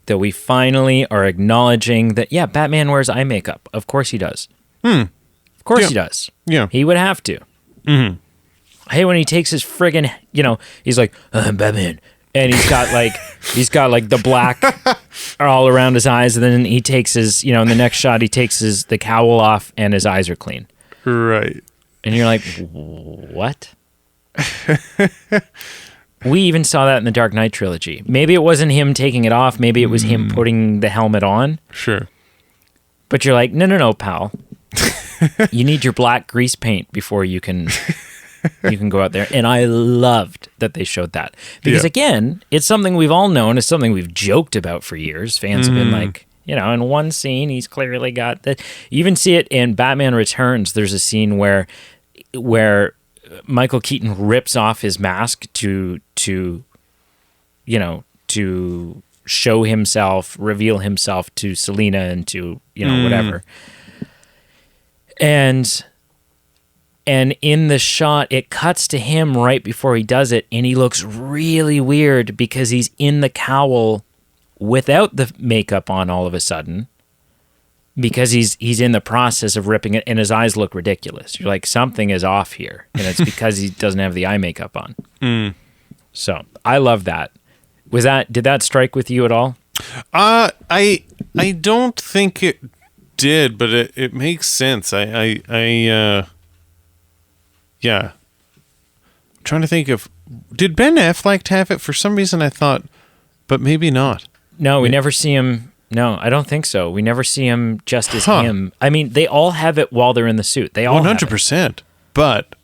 A: that we finally are acknowledging that. Yeah, Batman wears eye makeup. Of course he does. Of course he does.
B: Yeah, he
A: would have to. Hey, when he takes his friggin', you know, he's like, I'm Batman. And he's got like the black all around his eyes. And then he takes his, you know, in the next shot, he takes the cowl off and his eyes are clean.
B: Right.
A: And you're like, what? We even saw that in the Dark Knight trilogy. Maybe it wasn't him taking it off. Maybe it was him putting the helmet on.
B: Sure.
A: But you're like, no, pal. You need your black grease paint before you can go out there. And I loved that they showed that. Because again, it's something we've all known. It's something we've joked about for years. Fans have been like, you know, in one scene, he's clearly got that. You even see it in Batman Returns. There's a scene where Michael Keaton rips off his mask to show himself, reveal himself to Selina and to, you know, whatever. And And in the shot, it cuts to him right before he does it, and he looks really weird because he's in the cowl without the makeup on all of a sudden, because he's in the process of ripping it, and his eyes look ridiculous. You're like, something is off here, and it's because he doesn't have the eye makeup on. So I love that. Did that strike with you at all?
B: I don't think it did, but it makes sense. Yeah. I'm trying to think of, did Ben Affleck have it? For some reason I thought, but maybe not.
A: No, we never see him. No, I don't think so. We never see him just as him. I mean, they all have it while they're in the suit. They all
B: 100%. But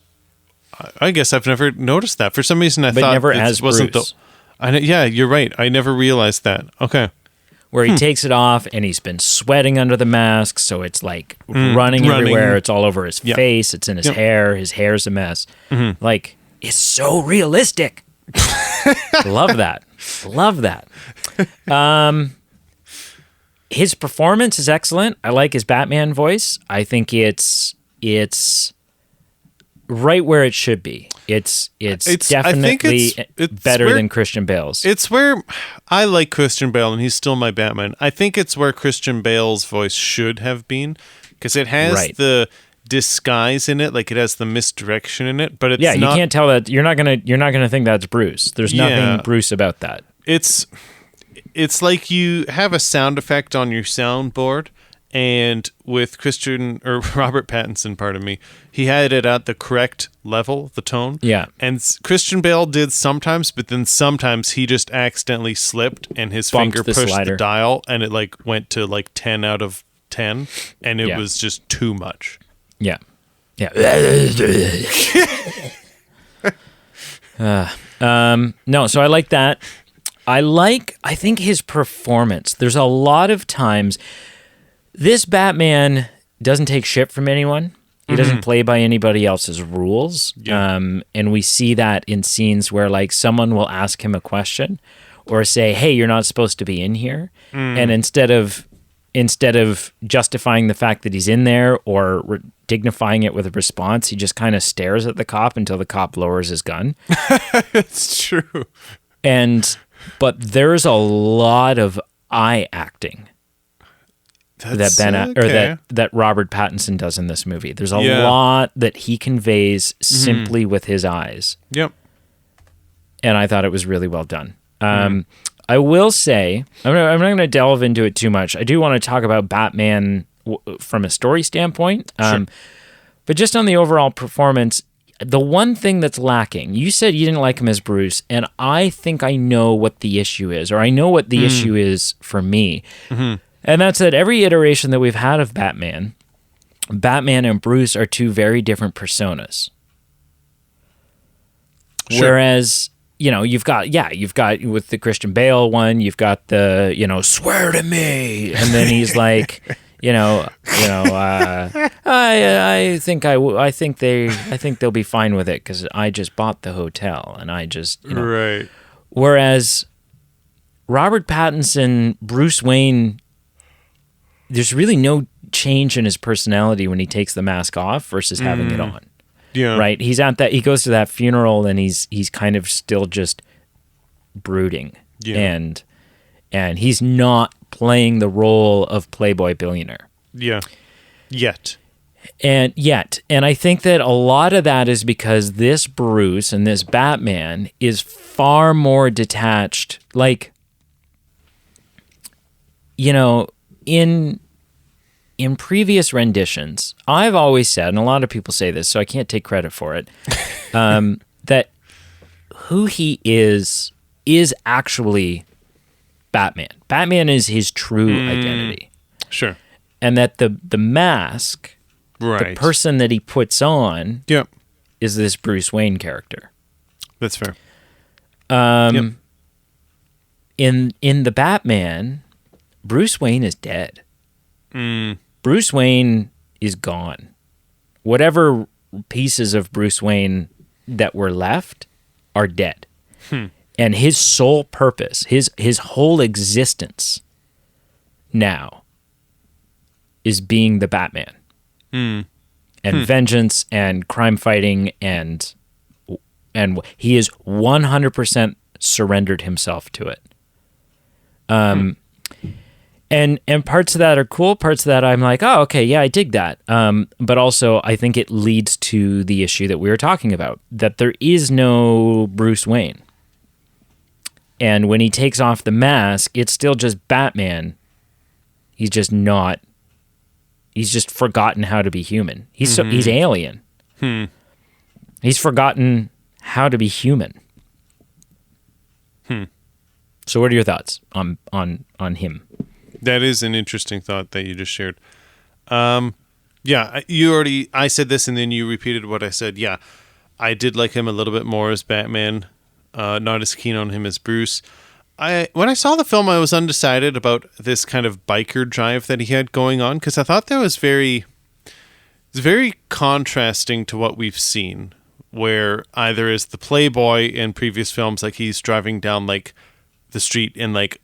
B: I guess I've never noticed that. For some reason I thought
A: never
B: it
A: as
B: wasn't
A: Bruce.
B: Yeah, you're right. I never realized that. Okay.
A: Where he takes it off and he's been sweating under the mask, so it's like running everywhere. It's all over his face. It's in his hair. His hair's a mess. Like, it's so realistic. Love that. Love that. His performance is excellent. I like his Batman voice. I think it's right where it should be. It's definitely better than Christian Bale's.
B: It's where I like Christian Bale, and he's still my Batman. I think it's where Christian Bale's voice should have been, because it has the disguise in it, like it has the misdirection in it. But it's
A: you can't tell that. You're not gonna think that's Bruce. There's nothing Bruce about that.
B: It's like you have a sound effect on your soundboard. And with Robert Pattinson, pardon me, he had it at the correct level, the tone.
A: Yeah.
B: And Christian Bale did sometimes, but then sometimes he just accidentally slipped and his finger pushed the dial, and it like went to like 10 out of 10, and it was just too much.
A: Yeah. Yeah. No, so I like that. I think his performance, there's a lot of times... This Batman doesn't take shit from anyone. He doesn't play by anybody else's rules. Yeah. And we see that in scenes where like someone will ask him a question or say, "Hey, you're not supposed to be in here." And instead of justifying the fact that he's in there or dignifying it with a response, he just kind of stares at the cop until the cop lowers his gun.
B: It's true.
A: But there's a lot of eye acting that Robert Pattinson does in this movie. There's a lot that he conveys simply with his eyes.
B: Yep.
A: And I thought it was really well done. I will say, I'm not going to delve into it too much. I do want to talk about Batman from a story standpoint.
B: Sure.
A: But just on the overall performance, the one thing that's lacking, you said you didn't like him as Bruce, and I think I know what the issue is, or I know what the issue is for me. And that's that every iteration that we've had of Batman and Bruce are two very different personas. Sure. Whereas, you've got with the Christian Bale one, you've got the, swear to me. And then he's like, I think they'll be fine with it because I just bought the hotel and I just,
B: Right.
A: Whereas Robert Pattinson, Bruce Wayne, there's really no change in his personality when he takes the mask off versus having it on.
B: Yeah.
A: Right? He goes to that funeral and he's kind of still just brooding. Yeah. And he's not playing the role of playboy billionaire.
B: Yeah. Yet.
A: And I think that a lot of that is because this Bruce and this Batman is far more detached. Like, in previous renditions, I've always said, and a lot of people say this, so I can't take credit for it, that who he is actually Batman. Batman is his true identity.
B: Sure.
A: And that the mask, the person that he puts on, is this Bruce Wayne character.
B: That's fair.
A: In the Batman, Bruce Wayne is dead. Bruce Wayne is gone. Whatever pieces of Bruce Wayne that were left are dead. And his sole purpose, his whole existence now is being the Batman. and vengeance and crime fighting and he is 100% surrendered himself to it. And parts of that are cool. Parts of that I'm like, oh, okay, yeah, I dig that. But also, I think it leads to the issue that we were talking about, that there is no Bruce Wayne. And when he takes off the mask, it's still just Batman. He's just not. He's just forgotten how to be human. He's alien. He's forgotten how to be human. So, what are your thoughts on him?
B: That is an interesting thought that you just shared. Yeah, I said this and then you repeated what I said. Yeah, I did like him a little bit more as Batman. Not as keen on him as Bruce. When I saw the film, I was undecided about this kind of biker drive that he had going on, because I thought that was very contrasting to what we've seen, where either is the playboy in previous films, like he's driving down like the street in like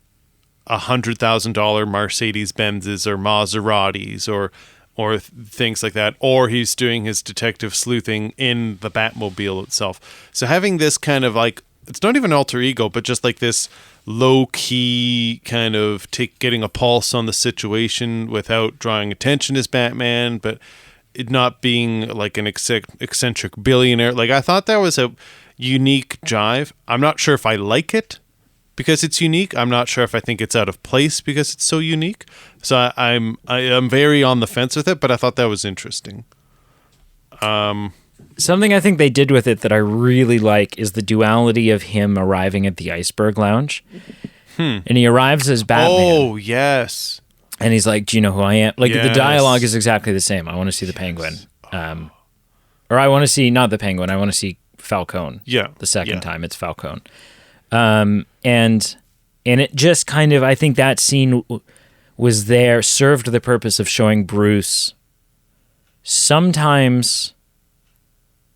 B: $100,000 Mercedes Benzes or Maseratis or things like that, or he's doing his detective sleuthing in the Batmobile itself. So having this kind of like, it's not even alter ego, but just like this low-key kind of getting a pulse on the situation without drawing attention as Batman, but it not being like an eccentric billionaire. Like, I thought that was a unique jive. I'm not sure if I like it because it's unique. I'm not sure if I think it's out of place because it's so unique. So I'm very on the fence with it, but I thought that was interesting.
A: Something I think they did with it that I really like is the duality of him arriving at the Iceberg Lounge. And he arrives as Batman.
B: Oh, yes.
A: And he's like, do you know who I am? Like,
B: Yes.
A: the dialogue is exactly the same. I want to see the Penguin. Or I want to see, not the Penguin, I want to see Falcone.
B: Yeah.
A: The second
B: Yeah.
A: time it's Falcone. And it just kind of, I think that scene was there, served the purpose of showing Bruce sometimes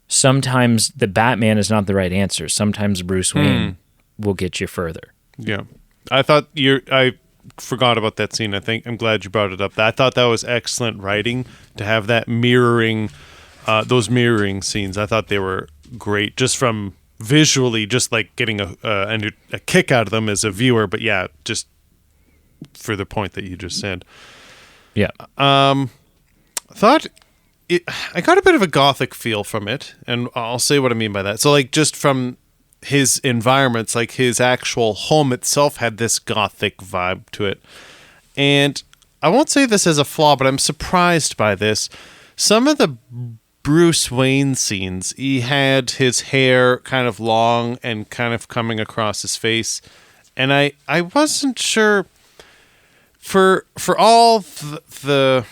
A: the Batman is not the right answer. Sometimes Bruce Wayne will get you further.
B: Yeah. I thought I forgot about that scene. I'm glad you brought it up. I thought that was excellent writing to have that mirroring, those mirroring scenes. I thought they were great just from visually, just like getting a kick out of them as a viewer. But yeah, just for the point that you just said.
A: Yeah.
B: I got a bit of a gothic feel from it, and I'll say what I mean by that. So, like, just from his environments, like his actual home itself had this gothic vibe to it. And I won't say this as a flaw, but I'm surprised by this. Some of the Bruce Wayne scenes, he had his hair kind of long and kind of coming across his face, and I wasn't sure for all the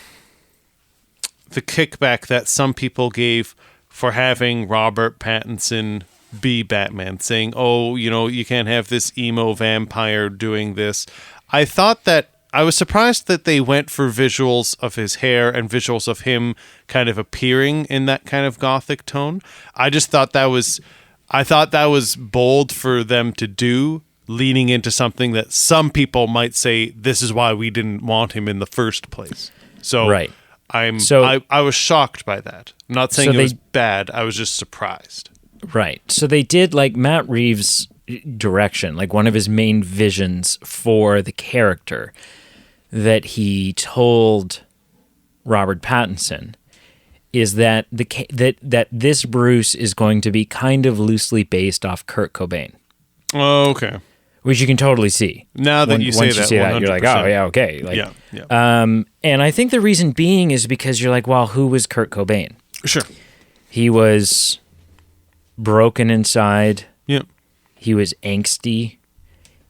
B: kickback that some people gave for having Robert Pattinson be Batman, saying, oh, you know, you can't have this emo vampire doing this. I thought that I was surprised that they went for visuals of his hair and visuals of him kind of appearing in that kind of gothic tone. I thought that was bold for them to do, leaning into something that some people might say, this is why we didn't want him in the first place. So
A: Right.
B: I was shocked by that. I'm not saying it was bad. I was just surprised.
A: Right. So they did, like, Matt Reeves' direction, like one of his main visions for the character that he told Robert Pattinson is that that this Bruce is going to be kind of loosely based off Kurt Cobain.
B: Oh, okay.
A: Which you can totally see.
B: Now that you say
A: once you
B: that,
A: see that, you're like, oh yeah, okay. Like,
B: yeah.
A: And I think the reason being is because you're like, well, who was Kurt Cobain?
B: Sure.
A: He was broken inside.
B: Yeah.
A: He was angsty.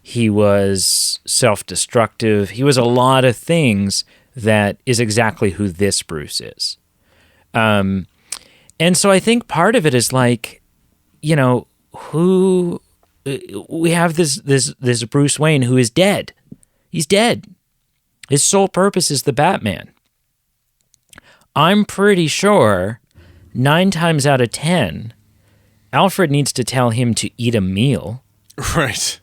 A: He was self-destructive. He was a lot of things that is exactly who this Bruce is. And so I think part of it is like, you know, who we have this Bruce Wayne who is dead. He's dead. His sole purpose is the Batman. I'm pretty sure 9 times out of 10, Alfred needs to tell him to eat a meal.
B: Right.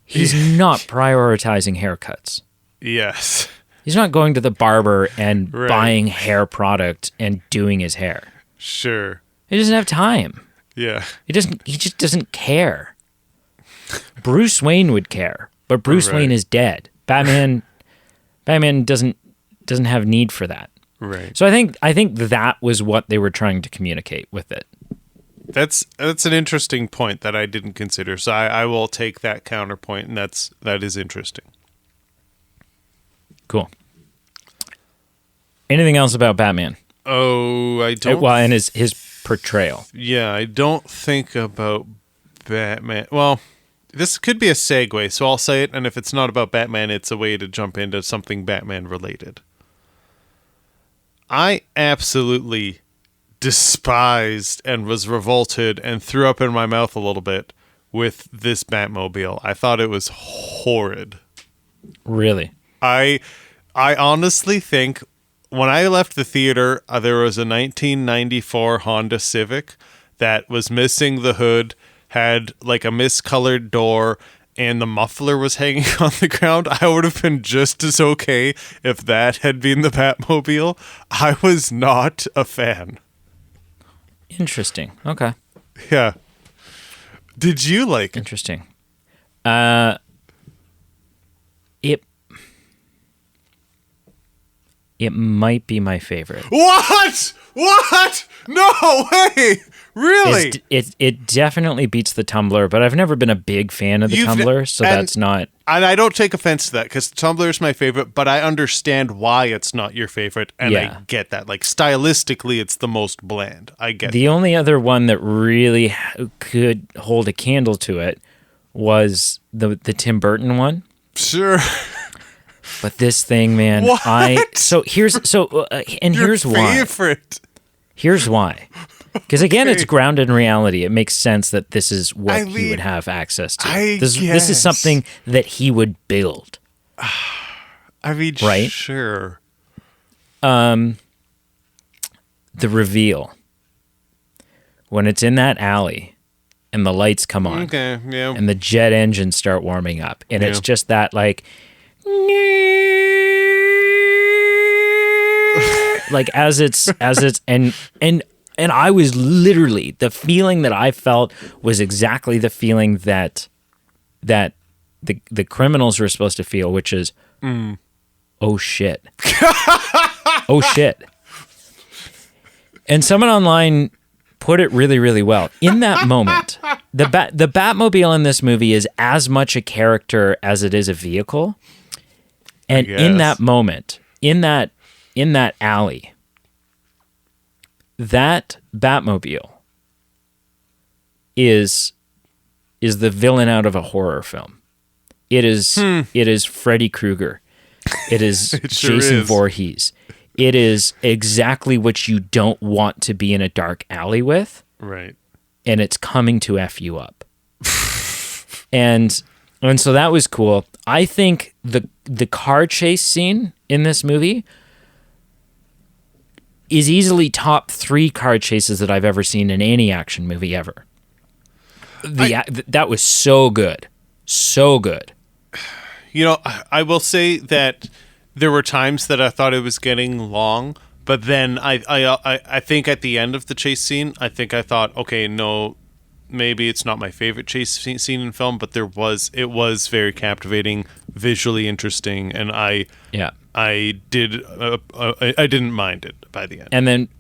A: He's not prioritizing haircuts.
B: Yes.
A: He's not going to the barber and
B: Right.
A: buying hair product and doing his hair.
B: Sure.
A: He doesn't have time.
B: Yeah.
A: He just doesn't care. Bruce Wayne would care, but Bruce
B: Right.
A: Wayne is dead. Batman doesn't have need for that.
B: Right.
A: So I think that was what they were trying to communicate with it.
B: That's an interesting point that I didn't consider. So I will take that counterpoint, and that is interesting.
A: Cool. Anything else about Batman?
B: Oh, I don't.
A: Well, and his portrayal.
B: Yeah, I don't think about Batman. Well, this could be a segue, so I'll say it. And if it's not about Batman, it's a way to jump into something Batman related. I absolutely despised and was revolted and threw up in my mouth a little bit with this Batmobile. I thought it was horrid.
A: Really?
B: I honestly think when I left the theater, there was a 1994 Honda Civic that was missing the hood, had like a miscolored door, and the muffler was hanging on the ground. I would have been just as okay if that had been the Batmobile. I was not a fan.
A: Interesting. Okay.
B: Yeah. Did you like it?
A: Interesting. It might be my favorite.
B: What? What? No way! Really?
A: It definitely beats the Tumbler, but I've never been a big fan of the
B: You've ne-
A: Tumbler, so
B: and-
A: that's not.
B: And I don't take offense to that because Tumblr is my favorite, but I understand why it's not your favorite, and
A: Yeah.
B: I get that. Like stylistically, it's the most bland. I get
A: The only other one that really could hold a candle to it was the Tim Burton one.
B: sure.
A: But this thing, man,
B: What?
A: here's why.
B: Favorite.
A: Here's why. Because again,
B: Okay.
A: it's grounded in reality. It makes sense that this is what
B: I
A: he
B: mean,
A: would have access to.
B: I
A: This
B: guess.
A: is something that he would build.
B: I mean,
A: Right?
B: sure.
A: The reveal when it's in that alley and the lights come on
B: Okay, yeah.
A: and the jet engines start warming up, and it's
B: Yeah.
A: just that like as it's and I was literally, the feeling that I felt was exactly the feeling that the criminals were supposed to feel, which is oh shit. Oh shit. And someone online put it really, really well. In that moment, the Batmobile in this movie is as much a character as it is a vehicle. And in
B: guess.
A: that moment, in that alley, that Batmobile is the villain out of a horror film. It is Freddy Krueger. It is
B: It sure
A: Jason
B: is.
A: Voorhees. It is exactly what you don't want to be in a dark alley with,
B: Right.
A: and it's coming to F you up. and so that was cool. I think the car chase scene in this movie is easily top 3 car chases that I've ever seen in any action movie ever. That was so good. So good.
B: You know, I will say that there were times that I thought it was getting long, but then I think at the end of the chase scene, I thought, okay, no, maybe it's not my favorite chase scene in film, but it was very captivating, visually interesting, and I didn't mind it by the end.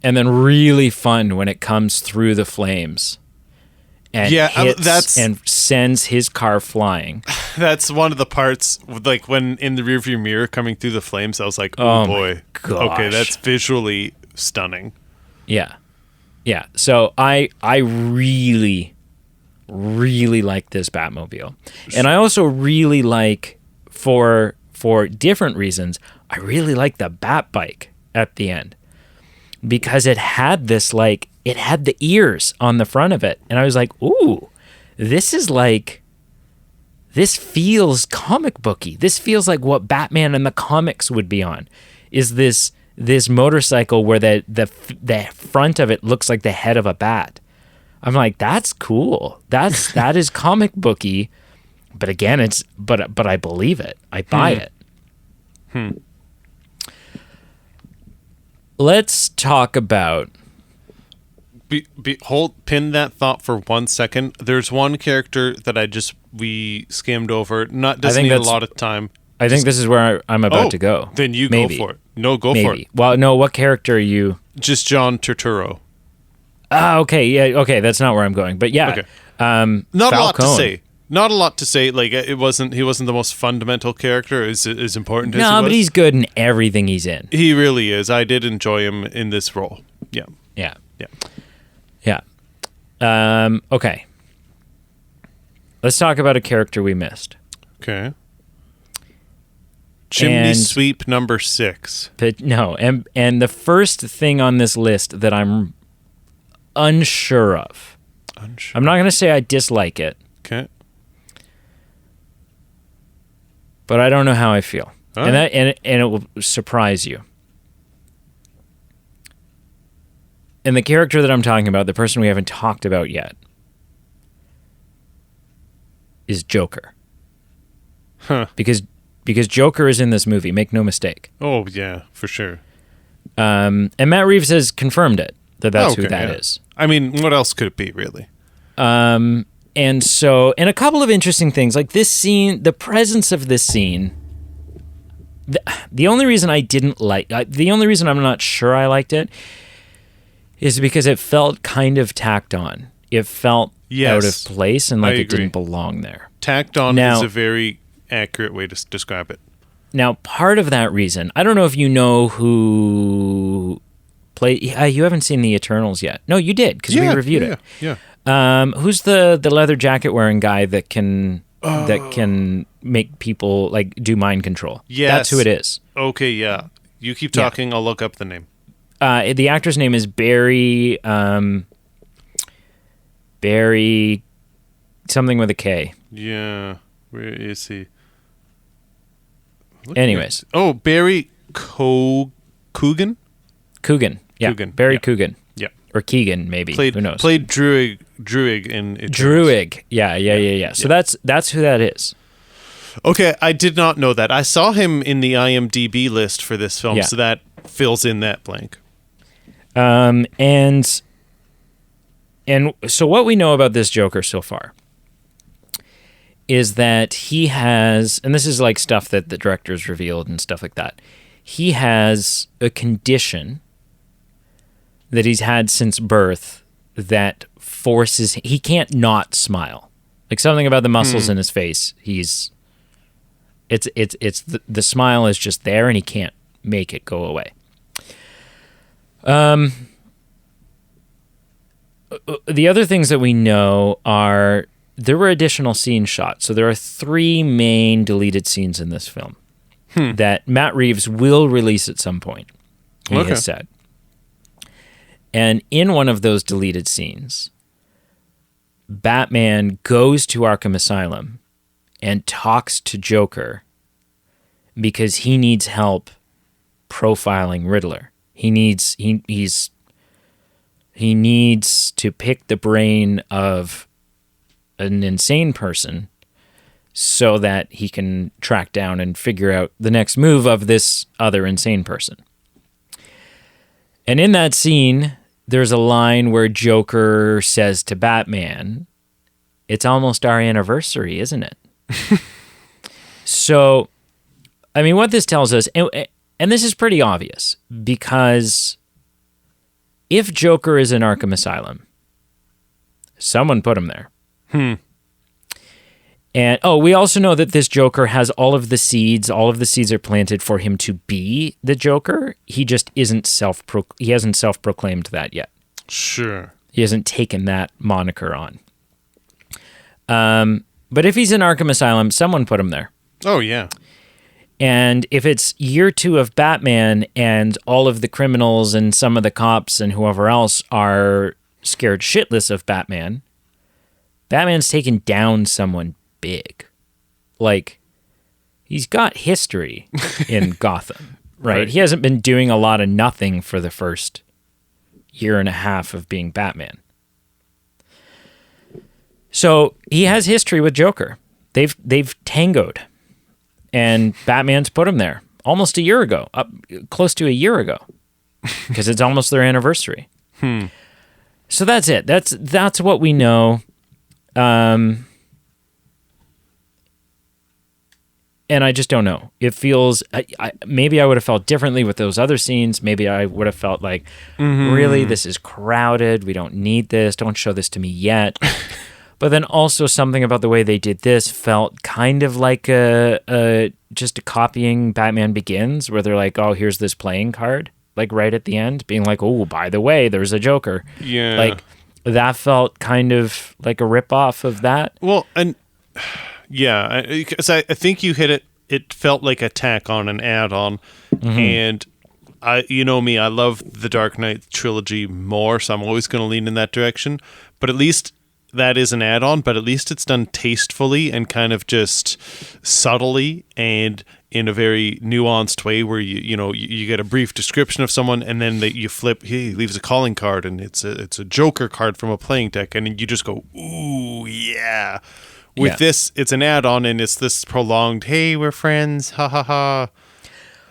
A: And then really fun when it comes through the flames. And
B: Yeah,
A: hits
B: that's-
A: and sends his car flying.
B: That's one of the parts, like when in the rearview mirror coming through the flames, I was like,
A: Oh
B: oh
A: my
B: boy.
A: gosh.
B: Okay, that's visually stunning.
A: Yeah. Yeah. So I really, really like this Batmobile. And I also really like, for different reasons, I really like the Bat bike at the end. Because it had this, like, it had the ears on the front of it. And I was like, ooh, this feels comic booky. This feels like what Batman in the comics would be on. Is this motorcycle where the front of it looks like the head of a bat. I'm like, that's cool. That is comic booky. But again, but I believe it. I buy it. let's talk about.
B: Pin that thought for 1 second. There's one character that we skimmed over. Doesn't need a lot of time.
A: I think this is where I'm about to go.
B: Then you
A: Maybe.
B: go for it. No, go for it.
A: Well, no, what character are you?
B: Just John Turturro.
A: Ah, okay, yeah, okay, that's not where I'm going. But yeah,
B: Okay. Not
A: Falcone.
B: a lot to say. Not a lot to say. Like he wasn't the most fundamental character as important as he was.
A: No, but he's good in everything he's in.
B: He really is. I did enjoy him in this role. Yeah.
A: Yeah.
B: Yeah.
A: Yeah. Okay. Let's talk about a character we missed.
B: Okay. Chimney sweep number 6.
A: But no, and the first thing on this list that I'm unsure of. I'm not going to say I dislike it.
B: Okay.
A: But I don't know how I feel.
B: All
A: and
B: right.
A: that and it will surprise you. And the character that I'm talking about, the person we haven't talked about yet, is Joker.
B: Huh.
A: Because Joker is in this movie, make no mistake.
B: Oh, yeah, for sure.
A: And Matt Reeves has confirmed it, that's who that is.
B: I mean, what else could it be, really?
A: And a couple of interesting things, like this scene, the presence of this scene, the only reason the only reason I'm not sure I liked it is because it felt kind of tacked on. It felt out of place and like it didn't belong there.
B: Tacked on is a very accurate way to describe it.
A: Now, part of that reason, I don't know if you know who played. You haven't seen the Eternals yet. No, you did because we reviewed it.
B: Yeah.
A: Who's the leather jacket wearing guy that can make people like do mind control?
B: Yes,
A: that's who it is.
B: Okay, yeah. You keep talking. I'll look up the name.
A: The actor's name is Barry. Barry, something with a K.
B: Yeah, where is he?
A: Anyways,
B: Barry Coogan.
A: Coogan, yeah,
B: Coogan.
A: Barry Coogan.
B: Yeah,
A: or Keegan, maybe.
B: Who
A: knows?
B: Played Druig in Eternals.
A: Druig. Yeah. So that's who that is.
B: Okay, I did not know that. I saw him in the IMDb list for this film, so that fills in that blank.
A: And so what we know about this Joker so far is that he has, and this is like stuff that the director's revealed and stuff like that, he has a condition that he's had since birth that forces, he can't not smile. Like something about the muscles in his face, the smile is just there and he can't make it go away. The other things that we know are there were additional scene shots. So there are 3 main deleted scenes in this film that Matt Reeves will release at some point, he has said. And in one of those deleted scenes, Batman goes to Arkham Asylum and talks to Joker because he needs help profiling Riddler. He needs to pick the brain of an insane person so that he can track down and figure out the next move of this other insane person. And in that scene, there's a line where Joker says to Batman, "It's almost our anniversary, isn't it?" So, I mean, what this tells us, and this is pretty obvious, because if Joker is in Arkham Asylum, someone put him there. And we also know that this Joker has all of the seeds. All of the seeds are planted for him to be the Joker. He just isn't he hasn't self-proclaimed that yet.
B: Sure.
A: He hasn't taken that moniker on. But if he's in Arkham Asylum, someone put him there.
B: Oh, yeah.
A: And if it's year 2 of Batman and all of the criminals and some of the cops and whoever else are scared shitless of Batman, Batman's taken down someone big. Like, he's got history in Gotham, right? He hasn't been doing a lot of nothing for the first year and a half of being Batman. So he has history with Joker. They've tangoed. And Batman's put him there almost a year ago, close to a year ago. because it's almost their anniversary. So that's it. That's what we know. And I just don't know. It feels maybe I would have felt differently with those other scenes. Maybe I would have felt like, really, this is crowded. We don't need this. Don't show this to me yet. But then also something about the way they did this felt kind of like just a copying Batman Begins, where they're like, oh, here's this playing card, like right at the end, being like, oh, by the way, there's a Joker.
B: Yeah.
A: Like that felt kind of like a ripoff of that.
B: Well, and yeah, because I think you hit it. It felt like a tack on an add-on, and you know me, I love the Dark Knight trilogy more, so I'm always going to lean in that direction. But at least that is an add-on. But at least it's done tastefully and kind of just subtly and in a very nuanced way, where you get a brief description of someone, and then you flip. He leaves a calling card, and it's a Joker card from a playing deck, and you just go, ooh, yeah. With this, it's an add-on, and it's this prolonged, hey, we're friends, ha ha ha.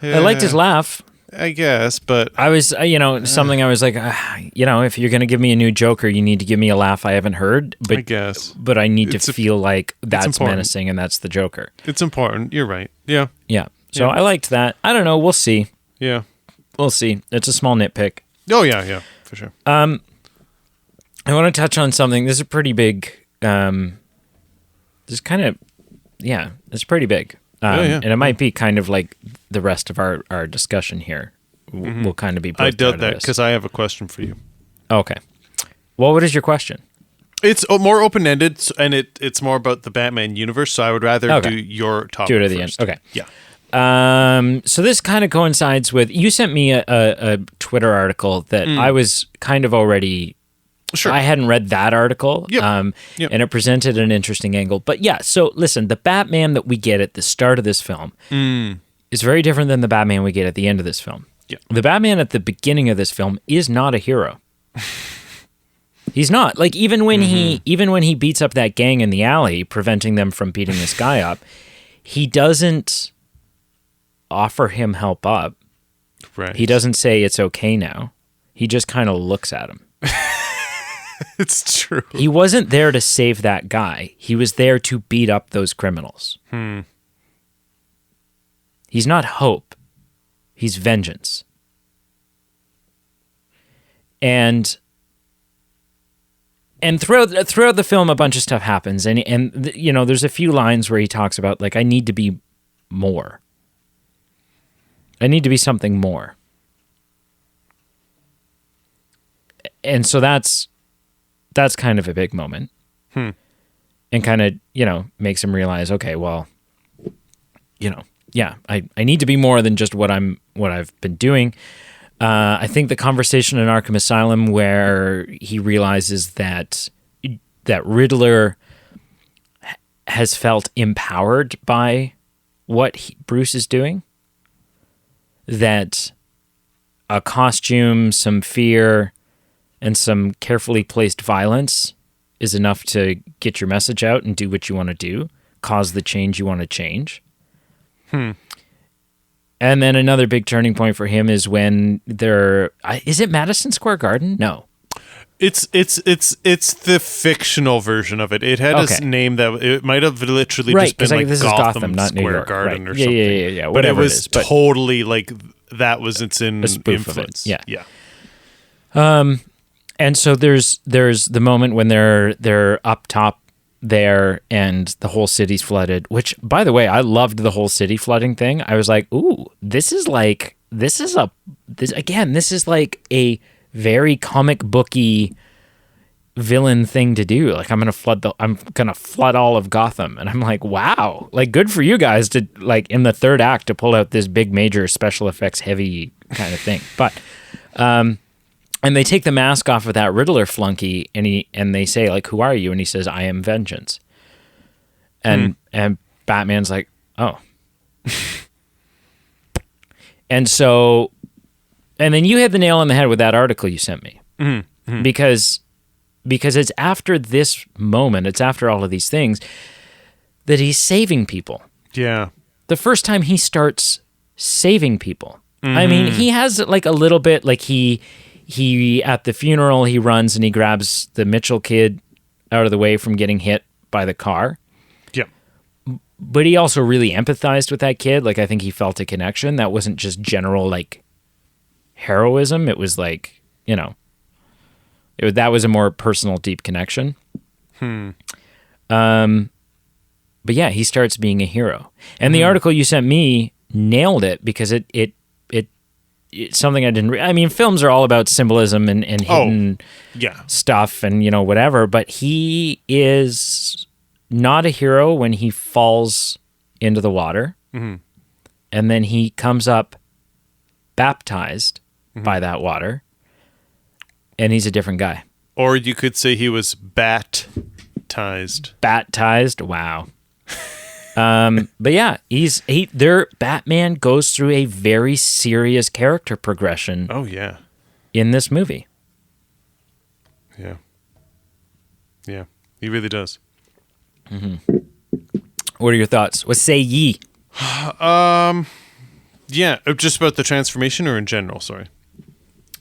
A: I liked his laugh.
B: I guess, but
A: I was, something I was like, if you're going to give me a new Joker, you need to give me a laugh I haven't heard. But,
B: I guess.
A: But I need to feel like that's
B: important.
A: menacing and that's the Joker.
B: It's important. You're right. Yeah.
A: Yeah. So I liked that. I don't know. We'll see.
B: Yeah.
A: We'll see. It's a small nitpick.
B: Oh, yeah, for sure.
A: I want to touch on something. This is a pretty big... it's pretty big. And it might be kind of like the rest of our discussion here. Will kind of be...
B: I doubt that, because I have a question for you.
A: Okay. Well, what is your question?
B: It's more open-ended, and it's more about the Batman universe, so I would rather do your topic
A: do it at
B: first.
A: the end. Okay.
B: Yeah.
A: So this kind of coincides with... You sent me a Twitter article that I was kind of already...
B: Sure.
A: I hadn't read that article,
B: Yep.
A: and it presented an interesting angle. But yeah, so listen, the Batman that we get at the start of this film is very different than the Batman we get at the end of this film.
B: Yeah.
A: The Batman at the beginning of this film is not a hero. He's not. Like even when he beats up that gang in the alley, preventing them from beating this guy up, he doesn't offer him help up.
B: Right.
A: He doesn't say it's okay now. He just kind of looks at him.
B: It's true.
A: He wasn't there to save that guy. He was there to beat up those criminals. He's not hope. He's vengeance. And throughout the film, a bunch of stuff happens. And there's a few lines where he talks about, like, I need to be more. I need to be something more. And so that's kind of a big moment. And kind of, makes him realize, okay, well, I need to be more than just what I've been doing. I think the conversation in Arkham Asylum where he realizes that Riddler has felt empowered by what Bruce is doing, that a costume, some fear, and some carefully placed violence is enough to get your message out and do what you want to do, cause the change you want to change. And then another big turning point for him is when is it Madison Square Garden? No.
B: It's the fictional version of it. It had a name that it might have literally just been like
A: this
B: Gotham
A: is Gotham, not
B: Square
A: New York.
B: Garden or
A: Yeah,
B: something.
A: yeah.
B: But it
A: Whatever
B: was
A: it is, but
B: totally like that was its
A: a spoof
B: influence.
A: Of it. Yeah. And so there's the moment when they're up top there and the whole city's flooded, which, by the way, I loved the whole city flooding thing. I was like, ooh, this is like a very comic booky villain thing to do. Like I'm gonna flood all of Gotham. And I'm like, wow, like good for you guys to, like, in the third act, to pull out this big major special effects heavy kind of thing. But and they take the mask off of that Riddler flunky, and they say, like, who are you? And he says, I am vengeance. And Batman's like, oh. And then you hit the nail on the head with that article you sent me. Because it's after this moment, it's after all of these things, that he's saving people.
B: Yeah.
A: The first time he starts saving people, I mean, he has like a little bit like he at the funeral he runs and he grabs the Mitchell kid out of the way from getting hit by the car.
B: Yeah.
A: But he also really empathized with that kid. Like I think he felt a connection that wasn't just general like heroism. It was like, you know, that was a more personal, deep connection. But yeah, he starts being a hero. And the article you sent me nailed it because it's something I didn't. I mean, films are all about symbolism and hidden stuff and, you know, whatever. But he is not a hero when he falls into the water. And then he comes up baptized by that water. And he's a different guy.
B: Or you could say he was bat-tized.
A: Bat-tized? Wow. But yeah, Batman goes through a very serious character progression.
B: Oh yeah.
A: In this movie.
B: Yeah. Yeah, he really does.
A: What are your thoughts? What say ye?
B: Yeah, just about the transformation or in general, sorry.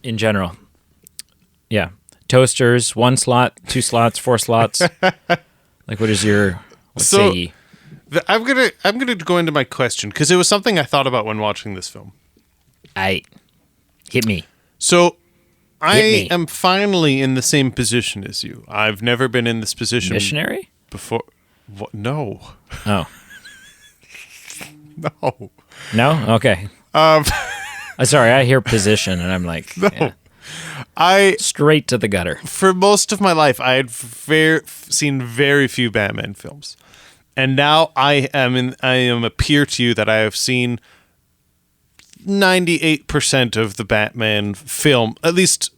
A: In general. Yeah. Toasters, 1 slot, 2 slots, 4 slots. Like what say ye?
B: I'm gonna go into my question because it was something I thought about when watching this film.
A: Hit me.
B: So I am finally in the same position as you. I've never been in this position.
A: Missionary?
B: Before. What? No.
A: Oh.
B: No.
A: No? Okay. Sorry, I hear position and I'm like,
B: no.
A: Yeah. Straight to the gutter.
B: For most of my life, I had seen very few Batman films. And now I am a peer to you that I have seen 98% of the Batman film. At least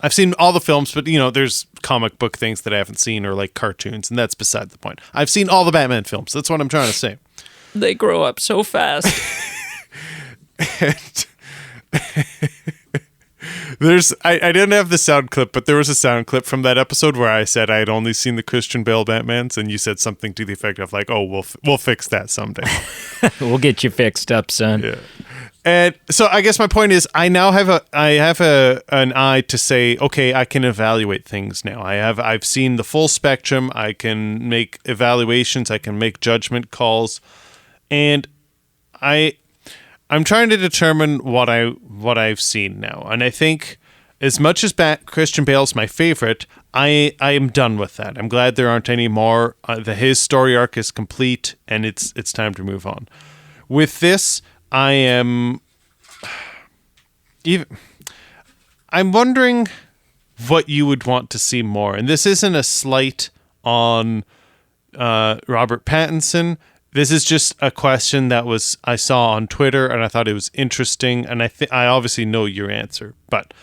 B: I've seen all the films, but you know, there's comic book things that I haven't seen or like cartoons, and that's beside the point. I've seen all the Batman films. That's what I'm trying to say.
A: They grow up so fast.
B: I didn't have the sound clip, but there was a sound clip from that episode where I said I had only seen the Christian Bale Batmans, and you said something to the effect of like, "Oh, we'll fix that someday.
A: We'll get you fixed up, son."
B: Yeah. And so I guess my point is, I now have an eye to say, okay, I can evaluate things now. I've seen the full spectrum. I can make evaluations. I can make judgment calls, and I'm trying to determine what I've seen now, and I think as much as Christian Bale's my favorite, I am done with that. I'm glad there aren't any more. His story arc is complete, and it's time to move on. With this, I'm wondering what you would want to see more, and this isn't a slight on Robert Pattinson. This is just a question that I saw on Twitter, and I thought it was interesting, and I obviously know your answer. But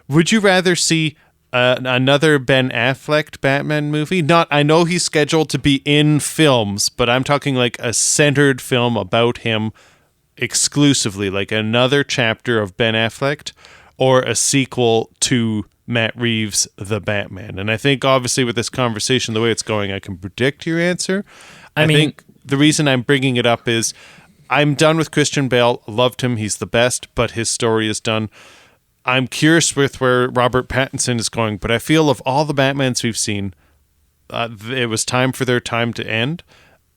B: would you rather see another Ben Affleck Batman movie? I know he's scheduled to be in films, but I'm talking like a centered film about him exclusively, like another chapter of Ben Affleck, or a sequel to Matt Reeves' The Batman. And I think obviously with this conversation, the way it's going, I can predict your answer. I think the reason I'm bringing it up is I'm done with Christian Bale. Loved him. He's the best, but his story is done. I'm curious with where Robert Pattinson is going, but I feel of all the Batmans we've seen, it was time for their time to end.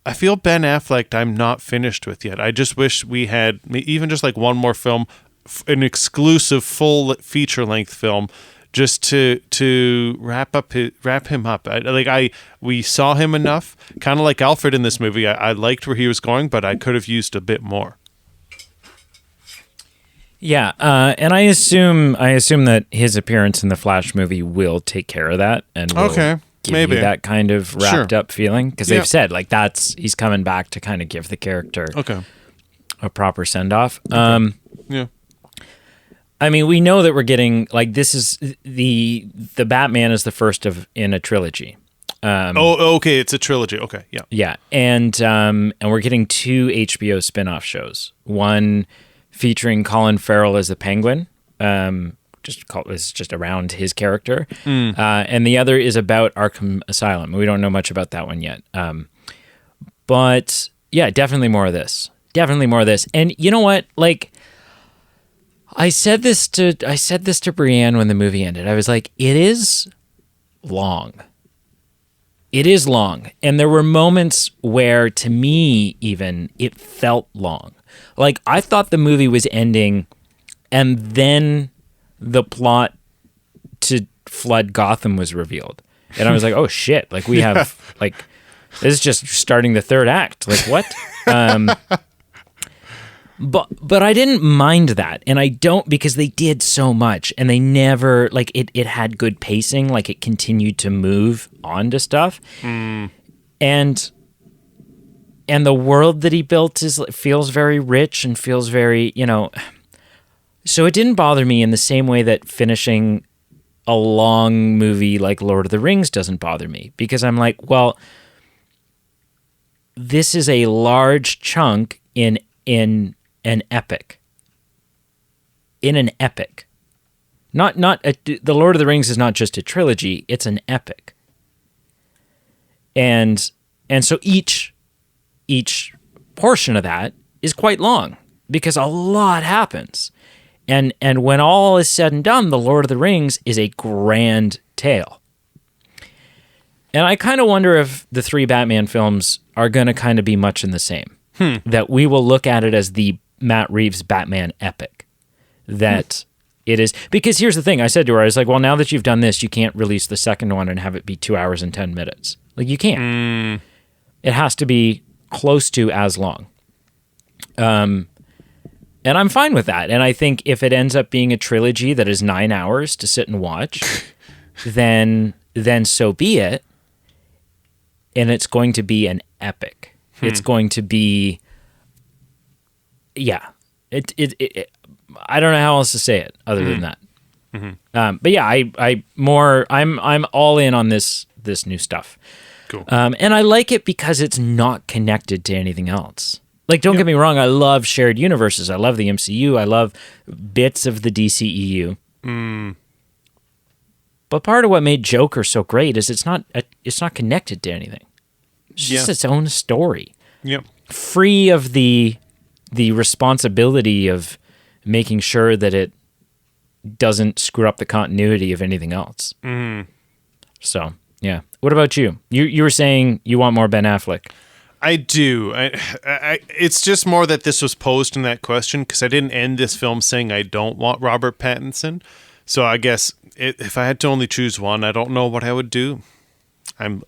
B: I feel Ben Affleck I'm not finished with yet. I just wish we had even just like one more film, an exclusive full feature-length film, just to wrap him up. We saw him enough, kind of like Alfred in this movie. I liked where he was going, but I could have used a bit more.
A: Yeah, and I assume that his appearance in the Flash movie will take care of that, and will give you that kind of wrapped up feeling, because they've said like he's coming back to kind of give the character a proper send off.
B: Yeah.
A: I mean, we know that we're getting like this is the Batman is the first in a trilogy.
B: Okay, it's a trilogy. Okay, yeah,
A: yeah, and we're getting 2 HBO spin-off shows. One featuring Colin Farrell as the Penguin, is just around his character, and the other is about Arkham Asylum. We don't know much about that one yet, but yeah, definitely more of this. And you know what, like, I said this to Brienne when the movie ended. I was like, it is long. It is long. And there were moments where, to me, even, it felt long. Like, I thought the movie was ending, and then the plot to flood Gotham was revealed. And I was like, oh, shit. Like, we have, like, this is just starting the third act. Like, what? But I didn't mind that, and I don't, because they did so much, and they never, like, it had good pacing, like it continued to move on to stuff, and the world that he built feels very rich and feels very, so it didn't bother me in the same way that finishing a long movie like Lord of the Rings doesn't bother me, because I'm like, well, this is a large chunk in an epic. In an epic. The Lord of the Rings is not just a trilogy, it's an epic. And so each portion of that is quite long, because a lot happens. And when all is said and done, The Lord of the Rings is a grand tale. And I kind of wonder if the 3 Batman films are going to kind of be much in the same. That we will look at it as the Matt Reeves Batman epic. That it is. Because here's the thing. I said to her, I was like, well, now that you've done this, you can't release the second one and have it be 2 hours and 10 minutes. Like, you can't. It has to be close to as long. And I'm fine with that. And I think if it ends up being a trilogy that is 9 hours to sit and watch, then so be it. And it's going to be an epic. It's going to be, yeah. I don't know how else to say it other than that. But yeah, I'm all in on this new stuff.
B: Cool.
A: And I like it because it's not connected to anything else. Like, don't get me wrong, I love shared universes. I love the MCU. I love bits of the DCEU. But part of what made Joker so great is it's not connected to anything. It's just its own story.
B: Yep.
A: Free of the responsibility of making sure that it doesn't screw up the continuity of anything else. So, yeah. What about you? You were saying you want more Ben Affleck.
B: I do. It's just more that this was posed in that question, because I didn't end this film saying I don't want Robert Pattinson. So I guess if I had to only choose one, I don't know what I would do. I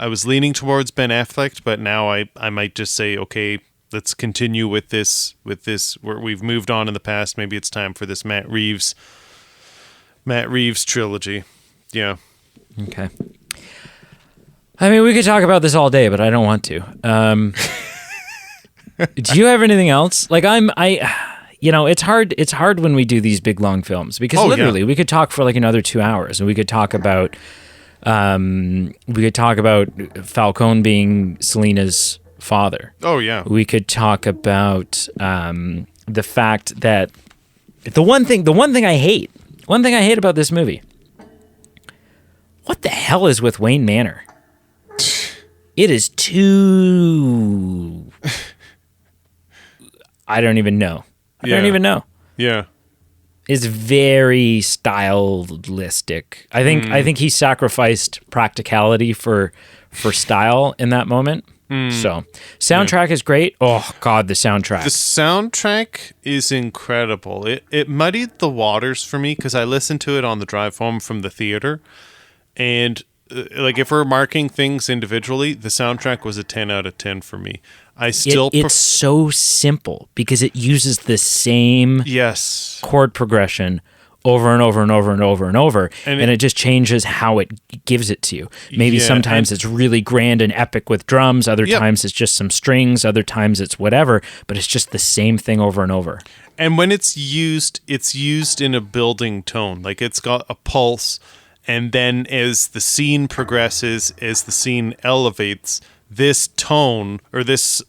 B: was leaning towards Ben Affleck, but now I might just say, okay, let's continue with this where we've moved on in the past. Maybe it's time for this Matt Reeves trilogy. Yeah. Okay.
A: I mean, we could talk about this all day, but I don't want to. Do you have anything else? Like, it's hard when we do these big long films, because literally we could talk for like another 2 hours, and we could talk about Falcone being Selena's father.
B: Oh yeah.
A: We could talk about the fact that the one thing I hate about this movie. What the hell is with Wayne Manor? It is too. I don't even know. I don't even know.
B: Yeah.
A: Is very stylistic. I think he sacrificed practicality for style in that moment. So, soundtrack is great. Oh God, the soundtrack.
B: The soundtrack is incredible. It muddied the waters for me, because I listened to it on the drive home from the theater, and like, if we're marking things individually, the soundtrack was a 10 out of 10 for me. It's
A: so simple, because it uses the same chord progression over and over and over and over and over, and it just changes how it gives it to you. Maybe sometimes it's really grand and epic with drums, other times it's just some strings, other times it's whatever, but it's just the same thing over and over.
B: And when it's used in a building tone. Like, it's got a pulse, and then as the scene progresses, as the scene elevates, this tone, or this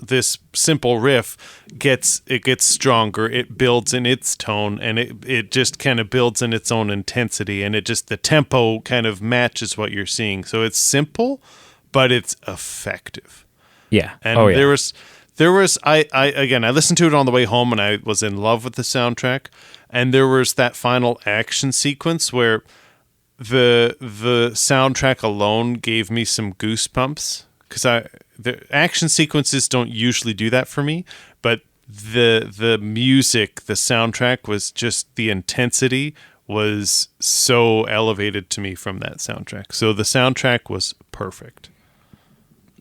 B: simple riff gets stronger. It builds in its tone, and it just kind of builds in its own intensity, and the tempo kind of matches what you're seeing. So it's simple, but it's effective.
A: Yeah.
B: And There was I listened to it on the way home and I was in love with the soundtrack. And there was that final action sequence where the soundtrack alone gave me some goosebumps, because the action sequences don't usually do that for me, but the music, the soundtrack was just, the intensity was so elevated to me from that soundtrack. So the soundtrack was perfect.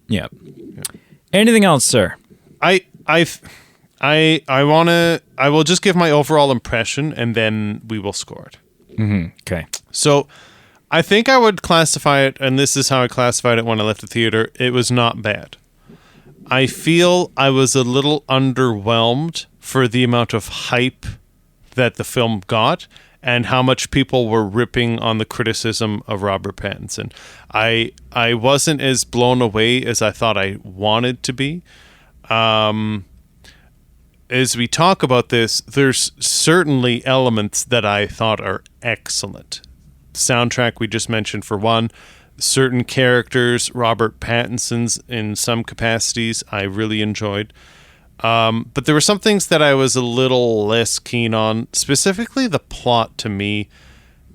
A: Yeah. Anything else, sir?
B: I will just give my overall impression and then we will score it.
A: Okay.
B: So I think I would classify it, and this is how I classified it when I left the theater. It was not bad. I feel I was a little underwhelmed for the amount of hype that the film got and how much people were ripping on the criticism of Robert Pattinson. I wasn't as blown away as I thought I wanted to be. As we talk about this, there's certainly elements that I thought are excellent. Soundtrack we just mentioned for one. Certain characters, Robert Pattinson's in some capacities, I really enjoyed. But there were some things that I was a little less keen on. Specifically, the plot to me,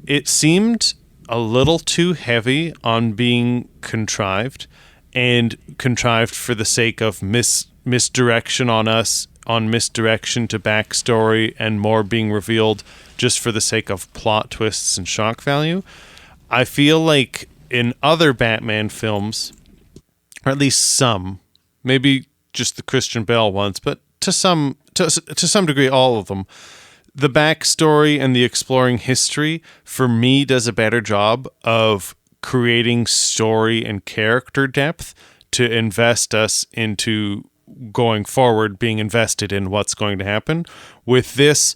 B: it seemed a little too heavy on being contrived, and contrived for the sake of misdirection on us, on misdirection to backstory, and more being revealed just for the sake of plot twists and shock value. I feel like in other Batman films, or at least some, maybe just the Christian Bale ones, but to some degree all of them, the backstory and the exploring history for me does a better job of creating story and character depth to invest us into going forward, being invested in what's going to happen. With this,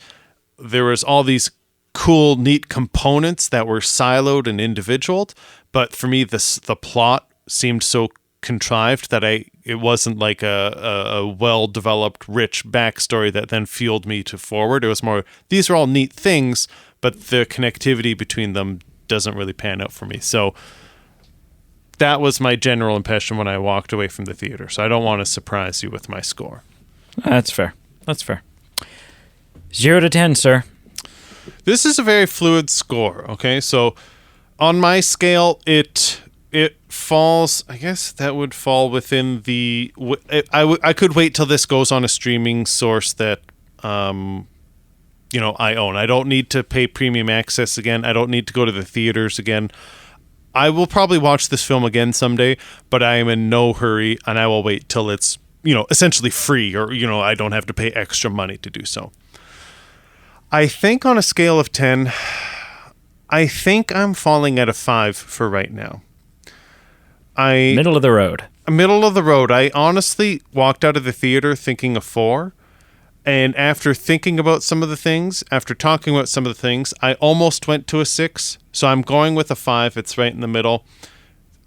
B: there was all these cool, neat components that were siloed and individual, but for me, the plot seemed so contrived that it wasn't like a well-developed, rich backstory that then fueled me to forward. It was more, these are all neat things, but the connectivity between them doesn't really pan out for me. So that was my general impression when I walked away from the theater. So I don't want to surprise you with my score.
A: That's fair. That's fair. 0 to 10, sir.
B: This is a very fluid score, okay? So on my scale, it falls, I guess that would fall within the... I could wait till this goes on a streaming source that, I own. I don't need to pay premium access again. I don't need to go to the theaters again. I will probably watch this film again someday, but I am in no hurry, and I will wait till it's, essentially free, or, I don't have to pay extra money to do so. I think on a scale of 10, I think I'm falling at a 5 for right now.
A: Middle of the road.
B: Middle of the road. I honestly walked out of the theater thinking a 4. And after thinking about some of the things, after talking about some of the things, I almost went to a 6. So I'm going with a 5. It's right in the middle.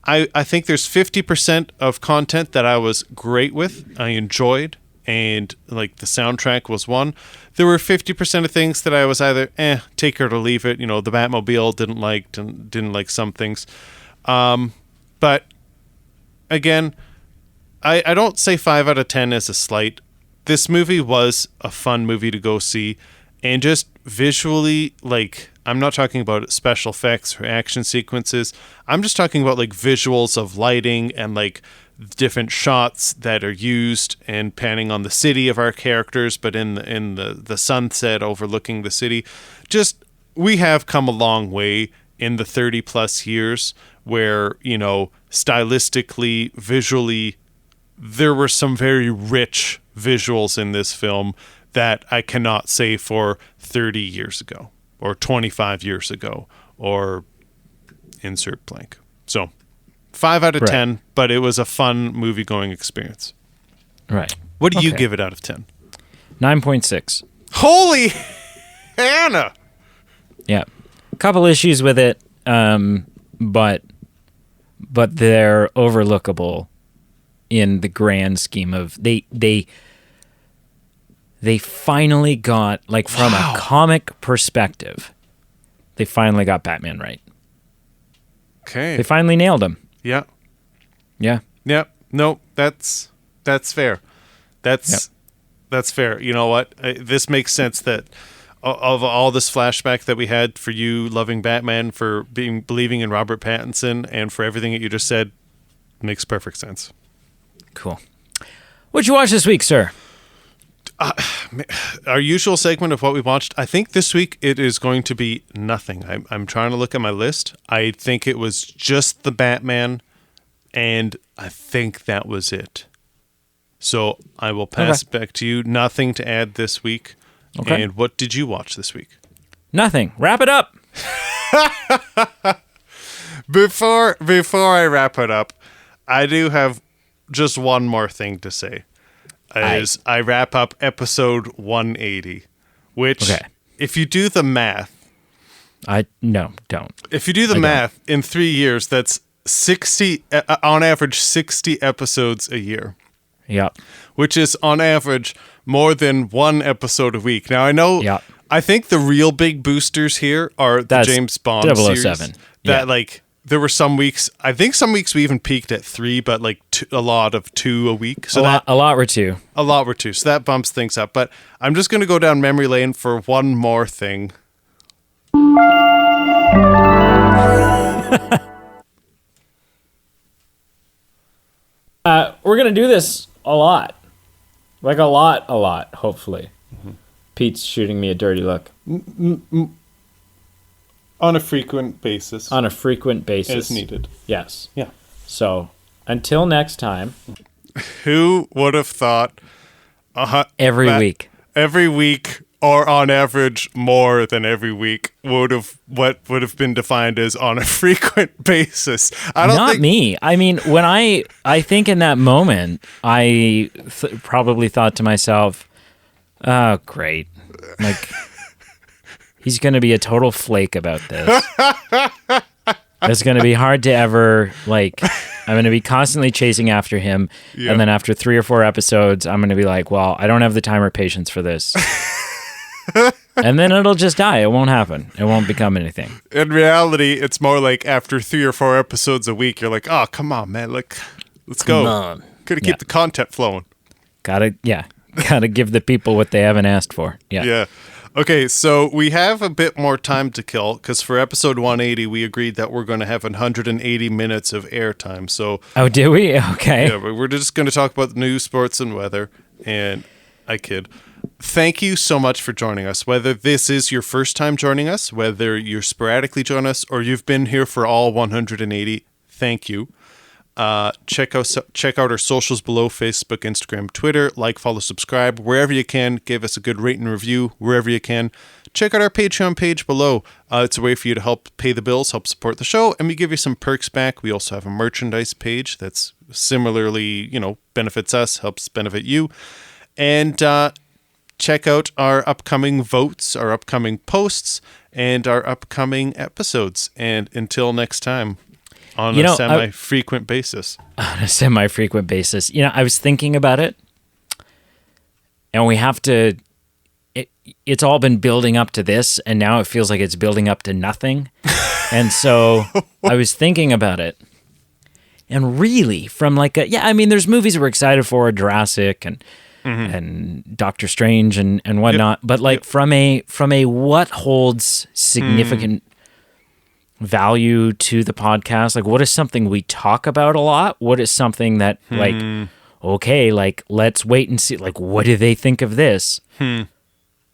B: I think there's 50% of content that I was great with, I enjoyed, and like the soundtrack was one. There were 50% of things that I was either take it or leave it. The Batmobile didn't like some things. But again, I don't say 5 out of 10 as a slight. This movie was a fun movie to go see, and just visually, I'm not talking about special effects or action sequences. I'm just talking about visuals of lighting and different shots that are used and panning on the city of our characters, but in the sunset overlooking the city. Just, we have come a long way in the 30 plus years where, stylistically, visually, there were some very rich visuals in this film that I cannot say for 30 years ago or 25 years ago or insert blank. So 5 out of 10, but it was a fun movie-going experience.
A: Right.
B: What do you give it out of 10?
A: 9.6.
B: Holy Hannah!
A: Yeah. A couple issues with it, but they're overlookable in the grand scheme of they finally got, from a comic perspective, they finally got Batman right.
B: Okay.
A: They finally nailed him.
B: Yeah.
A: Yeah.
B: Yeah. No, that's fair. That's fair. You know what? This makes sense that of all this flashback that we had for you loving Batman, for believing in Robert Pattinson, and for everything that you just said, makes perfect sense.
A: Cool. What'd you watch this week, sir?
B: Our usual segment of what we watched. I think this week it is going to be nothing. I'm trying to look at my list. I think it was just the Batman, and I think that was it. So I will pass back to you. Nothing to add this week.
A: Okay.
B: And what did you watch this week?
A: Nothing. Wrap it up.
B: Before I wrap it up, I do have just one more thing to say. I wrap up episode 180, which, if you do the math...
A: don't.
B: If you do the math, in 3 years, that's 60, on average, 60 episodes a year.
A: Yep.
B: Which is, on average, more than one episode a week. Now, I know...
A: Yep.
B: I think the real big boosters here are the James Bond
A: 007.
B: series. That, like... There were some weeks, I think some weeks we even peaked at 3, but like a lot of 2 a week. So
A: a lot were 2.
B: A lot were 2. So that bumps things up. But I'm just going to go down memory lane for one more thing.
A: We're going to do this a lot. Like a lot, hopefully. Mm-hmm. Pete's shooting me a dirty look.
B: On a frequent basis.
A: As
B: needed.
A: Yes.
B: Yeah.
A: So, until next time.
B: Who would have thought...
A: every week.
B: Every week, or on average, more than every week, would have been defined as on a frequent basis.
A: Not me. I mean, when I think in that moment, I probably thought to myself, oh, great. Like... He's going to be a total flake about this. It's going to be hard to ever, like, I'm going to be constantly chasing after him. Yeah. And then after 3 or 4 episodes, I'm going to be like, well, I don't have the time or patience for this. And then it'll just die. It won't happen. It won't become anything.
B: In reality, it's more like after 3 or 4 episodes a week, you're like, oh, come on, man. Like, let's go. Gotta keep the content flowing.
A: Gotta give the people what they haven't asked for.
B: Yeah. Okay, so we have a bit more time to kill, because for episode 180, we agreed that we're going to have 180 minutes of airtime. So,
A: oh, do we? Okay.
B: Yeah, but we're just going to talk about news, sports, and weather. And I kid. Thank you so much for joining us. Whether this is your first time joining us, whether you're sporadically joining us, or you've been here for all 180, thank you. Check out our socials below: Facebook, Instagram, Twitter. Like, follow, subscribe wherever you can. Give us a good rate and review wherever you can. Check out our Patreon page below. It's a way for you to help pay the bills, help support the show, and we give you some perks back. We also have a merchandise page that's similarly, benefits us, helps benefit you. And check out our upcoming votes, our upcoming posts, and our upcoming episodes. And until next time. On a semi-frequent basis.
A: On a semi-frequent basis. I was thinking about it, and we have to... It's all been building up to this, and now it feels like it's building up to nothing. And so I was thinking about it, and really, from there's movies we're excited for, Jurassic and Doctor Strange and whatnot, but from a what holds significant... value to the podcast, like what is something we talk about a lot, what is something that let's wait and see, like what do they think of this.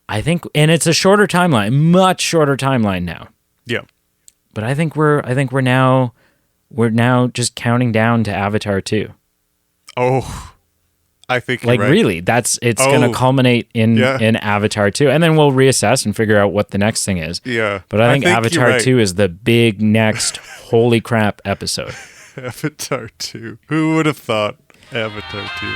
A: I think, and it's a shorter timeline, much shorter timeline now, but I think we're now just counting down to Avatar 2.
B: I think you're right.
A: Really, it's going to culminate in Avatar 2, and then we'll reassess and figure out what the next thing is.
B: Yeah.
A: But I think Avatar 2 is the big next holy crap episode.
B: Avatar 2. Who would have thought Avatar 2?